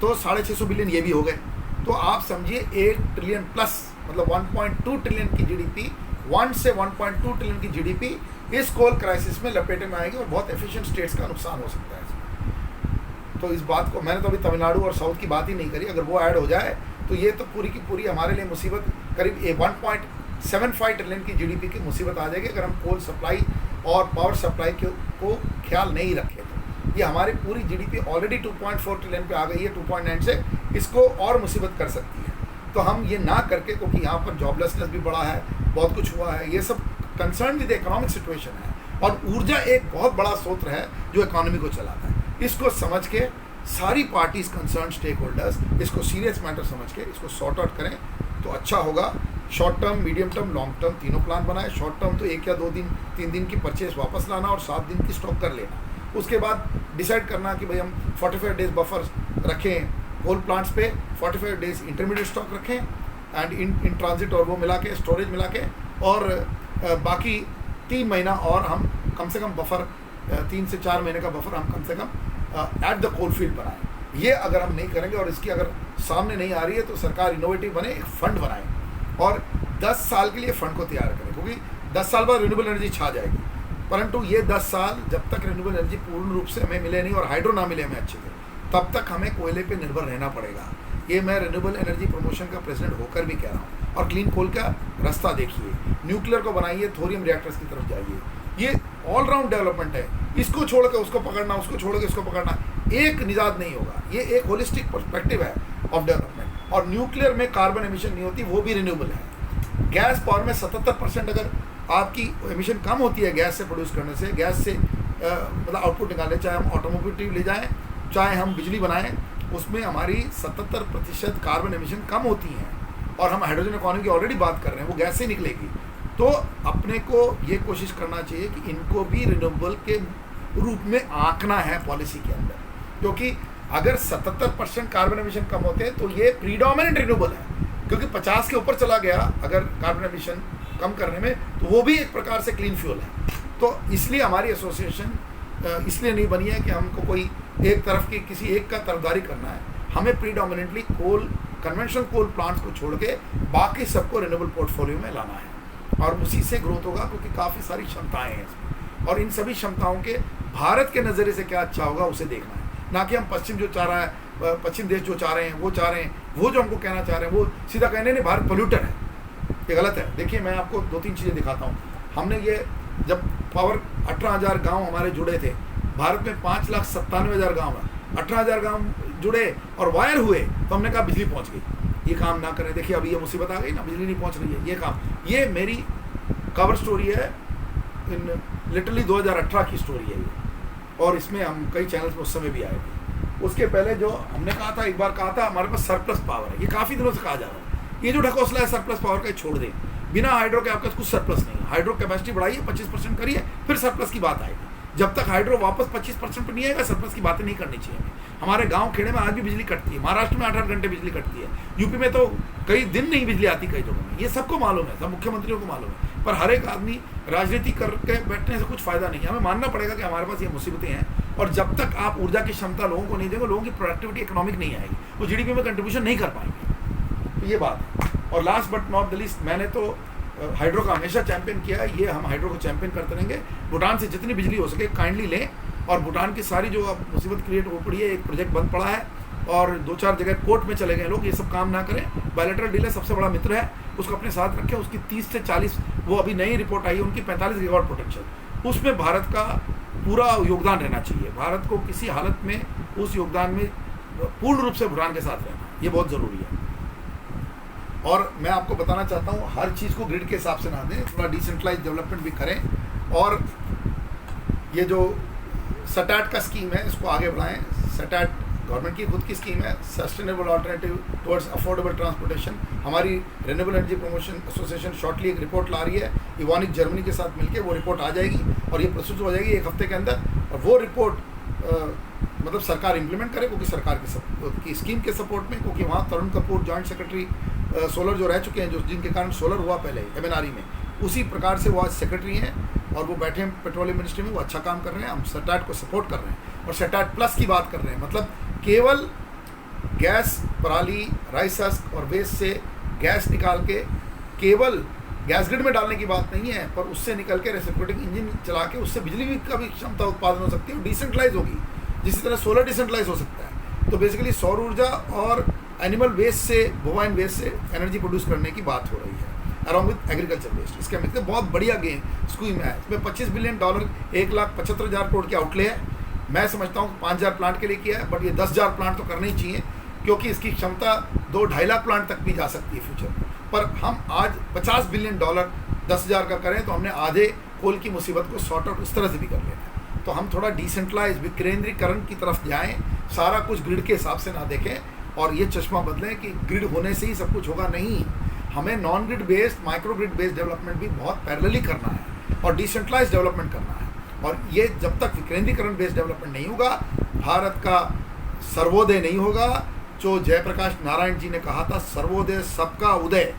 तो 650 बिलियन ये भी हो गए। तो आप समझिए 1 ट्रिलियन प्लस, मतलब 1.2 ट्रिलियन की जीडीपी, 1 से 1.2 ट्रिलियन की जीडीपी इस कोल क्राइसिस में लपेटे में आएगी और बहुत एफिशिएंट स्टेट्स का नुकसान हो सकता है इसमें। तो इस बात को, मैंने तो अभी तमिलनाडु और साउथ की बात ही नहीं करी, अगर वो ऐड हो जाए तो ये तो पूरी की पूरी हमारे लिए मुसीबत, करीब 1.75 ट्रिलियन की जीडीपी की मुसीबत आ जाएगी अगर हम कोल सप्लाई और पावर सप्लाई को ख्याल नहीं रखें। तो ये हमारी पूरी जीडीपी ऑलरेडी 2.4 ट्रिलियन पे आ गई है, 2.9 से, इसको और मुसीबत कर सकती है। तो हम ये ना करके, क्योंकि यहाँ पर जॉबलेसनेस भी बढ़ा है, बहुत कुछ हुआ है, ये सब कंसर्न विद इकोनॉमिक सिचुएशन है, और ऊर्जा एक बहुत बड़ा स्रोत है जो इकोनॉमी को चलाता है। इसको समझ के सारी पार्टीज कंसर्न स्टेक होल्डर्स इसको सीरियस मैटर समझ के इसको सॉर्ट आउट करें तो अच्छा होगा। Short term, medium term, long term तीनों प्लान बनाए। शॉर्ट टर्म तो 1 या 2 दिन 3 दिन की परचेज वापस लाना और 7 दिन की स्टॉक कर लेना। उसके बाद डिसाइड करना कि भाई हम 45 डेज बफर रखें कोल प्लांट्स पे, 45 डेज इंटरमीडिएट स्टॉक रखें एंड इन ट्रांजिट, और वो मिला के स्टोरेज मिला के, और बाकी 3 महीना और हम कम से कम बफर, 3 से 4 महीने का बफर हम कम से कम एट द कोल फील्ड बनाएं। ये अगर हम नहीं करेंगे और इसकी अगर सामने नहीं आ रही है तो सरकार इनोवेटिव बने, एक फंड बनाए और 10 साल के लिए फंड को तैयार करें, क्योंकि 10 साल बाद रिन्यूएबल एनर्जी छा जाएगी। परंतु ये 10 साल जब तक रिन्यूएबल एनर्जी पूर्ण रूप से हमें मिले नहीं और हाइड्रो ना मिले हमें अच्छे से, तब तक हमें कोयले पे निर्भर रहना पड़ेगा। ये मैं रिन्यूएबल एनर्जी प्रमोशन का प्रेसिडेंट होकर भी कह रहा हूँ। और क्लीन कोल का रास्ता देखिए, न्यूक्लियर को बनाइए, थोरियम रिएक्टर्स की तरफ जाइए। ये ऑलराउंड डेवलपमेंट है, इसको छोड़ के उसको पकड़ना, उसको छोड़ के इसको पकड़ना, एक निजात नहीं होगा। ये एक होलिस्टिक पर्सपेक्टिव है ऑफ डेवलपमेंट। और न्यूक्लियर में कार्बन एमिशन नहीं होती, वो भी रिन्यूएबल है। गैस पावर में 77% अगर आपकी एमिशन कम होती है गैस से प्रोड्यूस करने से, गैस से मतलब आउटपुट निकालें, चाहे हम ऑटोमोबिलिटी ले जाएँ, चाहे हम बिजली बनाएं, उसमें हमारी 77% कार्बन एमिशन कम होती हैं। और हम हाइड्रोजन इकोनॉमी की ऑलरेडी बात कर रहे हैं, वो गैस से निकलेगी। तो अपने को ये कोशिश करना चाहिए कि इनको भी रिन्यूएबल के रूप में आंकना है पॉलिसी के अंदर, क्योंकि अगर 77% कार्बन एमिशन कम होते हैं तो ये प्रीडोमिनेंट रिन्यूएबल है, क्योंकि 50 के ऊपर चला गया अगर कार्बन एमिशन कम करने में, तो वो भी एक प्रकार से क्लीन फ्यूल है। तो इसलिए हमारी एसोसिएशन इसलिए नहीं बनी है कि हमको कोई एक तरफ की किसी एक का तरफदारी करना है। हमें प्रीडोमिनेंटली कोल, कन्वेंशनल कोल प्लांट्स को छोड़ के बाकी सबको रिन्यूएबल पोर्टफोलियो में लाना है, और उसी से ग्रोथ होगा, क्योंकि काफ़ी सारी क्षमताएं हैं इसमें। और इन सभी क्षमताओं के भारत के नज़रिए से क्या अच्छा होगा उसे देखना है, ना कि हम पश्चिम जो चाह रहा है, पश्चिम देश जो चाह रहे हैं, वो चाह रहे हैं, वो जो हमको कहना चाह रहे हैं, वो सीधा कहने नहीं भारत पोल्यूटर है, ये गलत है। देखिए मैं आपको 2-3 चीज़ें दिखाता हूँ। हमने ये जब पावर 18,000 गाँव हमारे जुड़े थे, भारत में 5,97,000 गाँव है, 18,000 गाँव जुड़े और वायर हुए, तो हमने कहा बिजली पहुँच गई, ये काम ना करें। देखिए अभी ये मुसीबत आ गई ना, बिजली नहीं पहुँच रही है, ये काम, ये मेरी कवर स्टोरी है, इन लिटरली 2018 की स्टोरी है ये, और इसमें हम कई चैनल्स में उस समय भी आए थे। उसके पहले जो हमने कहा था, एक बार कहा था हमारे पास सरप्लस पावर है, ये काफ़ी दिनों से कहा जा रहा है, ये जो ढकोसला है सरप्लस पावर का, छोड़ दें। बिना हाइड्रो के आपके पास कुछ सरप्लस नहीं है। हाइड्रो कैपेसिटी बढ़ाइए, 25% करिए, फिर सरप्लस की बात आएगी। जब तक हाइड्रो वापस 25% पर नहीं आएगा, सरप्लस की बातें नहीं करनी चाहिए हमें। हमारे गांव खेड़े में आज भी बिजली कटती है, महाराष्ट्र में 8-8 घंटे बिजली कटती है, यूपी में तो कई दिन नहीं बिजली आती कई जगहों में। ये सबको मालूम है, सब मुख्यमंत्रियों को मालूम है, पर हर एक आदमी राजनीति करके बैठने से कुछ फायदा नहीं है। हमें मानना पड़ेगा कि हमारे पास ये मुसीबतें हैं, और जब तक आप ऊर्जा की क्षमता लोगों को नहीं देंगे, लोगों की प्रोडक्टिविटी इकोनॉमिक नहीं आएगी, वो जीडीपी में कंट्रीब्यूशन नहीं कर पाएंगे। तो ये बात है। और last but not the least, मैंने तो हाइड्रो का हमेशा चैंपियन किया है, ये हम हाइड्रो को चैंपियन करते रहेंगे। भूटान से जितनी बिजली हो सके काइंडली लें, और भूटान की सारी जो अब मुसीबत क्रिएट हो पड़ी है, एक प्रोजेक्ट बंद पड़ा है और 2-4 जगह कोर्ट में चले गए लोग, ये सब काम ना करें। बायलैटरल डील है, सबसे बड़ा मित्र है, उसको अपने साथ रखें। उसकी 30 से 40, वो अभी नई रिपोर्ट आई है उनकी, 45 गीगावाट पोटेंशियल, उसमें भारत का पूरा योगदान रहना चाहिए। भारत को किसी हालत में उस योगदान में पूर्ण रूप से भूटान के साथ रहना, ये बहुत ज़रूरी है। और मैं आपको बताना चाहता हूँ, हर चीज़ को ग्रिड के हिसाब से ना दें, थोड़ा डिसेंट्रलाइज डेवलपमेंट भी करें। और ये जो सटैट का स्कीम है, इसको आगे बढ़ाएं। सटैट गवर्नमेंट की खुद की स्कीम है, sustainable alternative towards affordable transportation. हमारी renewable energy promotion association shortly एक रिपोर्ट ला रही है, इवॉनिक जर्मनी के साथ मिलकर वो रिपोर्ट आ जाएगी और ये प्रस्तुत हो जाएगी 1 हफ्ते के अंदर। और वो रिपोर्ट मतलब सरकार इम्प्लीमेंट करे, क्योंकि सरकार की स्कीम के सपोर्ट में, क्योंकि वहाँ Tarun Kapoor joint secretary solar जो रह चुके हैं, जो जिनके कारण सोलर हुआ पहले MNRE में, उसी प्रकार से वो आज सेक्रेटरी हैं और वो बैठे हैं पेट्रोलियम मिनिस्ट्री में, वो अच्छा काम कर रहे हैं। हम सटैट को सपोर्ट कर रहे हैं और सटैट प्लस की बात कर रहे हैं। मतलब केवल गैस पराली, राइस हस्क और वेस्ट से गैस निकाल के केवल गैस ग्रिड में डालने की बात नहीं है, पर उससे निकल के रेसिप्रोकेटिंग इंजन चला के उससे बिजली भी का भी क्षमता उत्पादन हो सकती है और डिसेंट्रलाइज होगी, जिस तरह सोलर डिसेंट्रलाइज हो सकता है। तो बेसिकली सौर ऊर्जा और एनिमल वेस्ट से, बोवाइन वेस्ट से एनर्जी प्रोड्यूस करने की बात हो रही है, अलॉन्ग विद एग्रीकल्चर वेस्ट। इसके मतलब बहुत बढ़िया गेम स्कीम है। इसमें $25 बिलियन, 1,75,000 करोड़ की आउटले है। मैं समझता हूँ 5,000 प्लांट के लिए किया है, बट ये 10,000 प्लांट तो करने ही चाहिए, क्योंकि इसकी क्षमता 2-2.5 लाख प्लांट तक भी जा सकती है फ्यूचर में। पर हम आज $50 बिलियन 10,000 का करें तो हमने आधे कोल की मुसीबत को सॉर्ट आउट उस तरह से भी कर लेना है। तो हम थोड़ा डिसेंट्रलाइज, विकेंद्रीकरण की तरफ जाएँ, सारा कुछ ग्रिड के हिसाब से ना देखें और ये चश्मा बदलें कि ग्रिड होने से ही सब कुछ होगा। नहीं, हमें non grid based, micro grid based development भी बहुत पैरेलली करना है और डिसेंट्रलाइज डेवलपमेंट करना है। और ये जब तक विकेंद्रीकरण बेस्ड डेवलपमेंट नहीं होगा, भारत का सर्वोदय नहीं होगा। जो जयप्रकाश नारायण जी ने कहा था, सर्वोदय सबका उदय,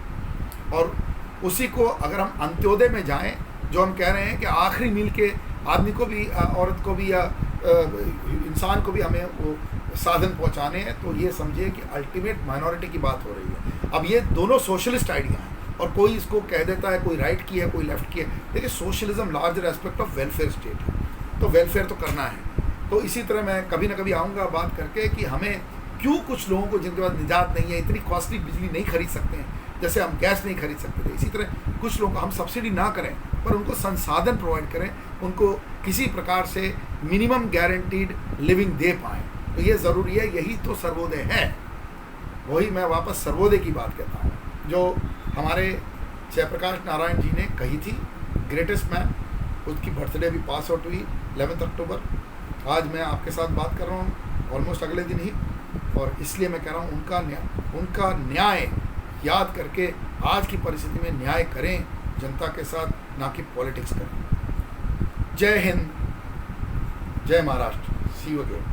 और उसी को अगर हम अंत्योदय में जाएं, जो हम कह रहे हैं कि आखिरी मील के आदमी को भी, औरत को भी, या इंसान को भी हमें वो साधन पहुंचाने हैं, तो ये समझिए कि अल्टीमेट माइनॉरिटी की बात हो रही है। अब ये दोनों सोशलिस्ट आइडिया हैं और कोई इसको कह देता है कोई राइट की है, कोई लेफ्ट की है। देखिए, socialism larger aspect of welfare state है, तो वेलफेयर तो करना है। तो इसी तरह मैं कभी ना कभी आऊँगा बात करके कि हमें क्यों कुछ लोगों को जिनके पास निजात नहीं है, इतनी कॉस्टली बिजली नहीं खरीद सकते हैं, जैसे हम गैस नहीं खरीद सकते थे, इसी तरह कुछ लोगों को हम सब्सिडी ना करें, पर उनको संसाधन प्रोवाइड करें, उनको किसी प्रकार से मिनिमम गारंटीड लिविंग दे पाएँ। तो ये ज़रूरी है, यही तो सर्वोदय है। वही मैं वापस सर्वोदय की बात कहता हूँ जो हमारे जयप्रकाश नारायण जी ने कही थी, ग्रेटेस्ट मैन। उसकी बर्थडे भी पास आउट हुई 11 अक्टूबर। आज मैं आपके साथ बात कर रहा हूँ ऑलमोस्ट अगले दिन ही, और इसलिए मैं कह रहा हूँ उनका न्याय याद करके आज की परिस्थिति में न्याय करें जनता के साथ, ना कि पॉलिटिक्स करें। जय हिंद, जय महाराष्ट्र, सी यू अगेन।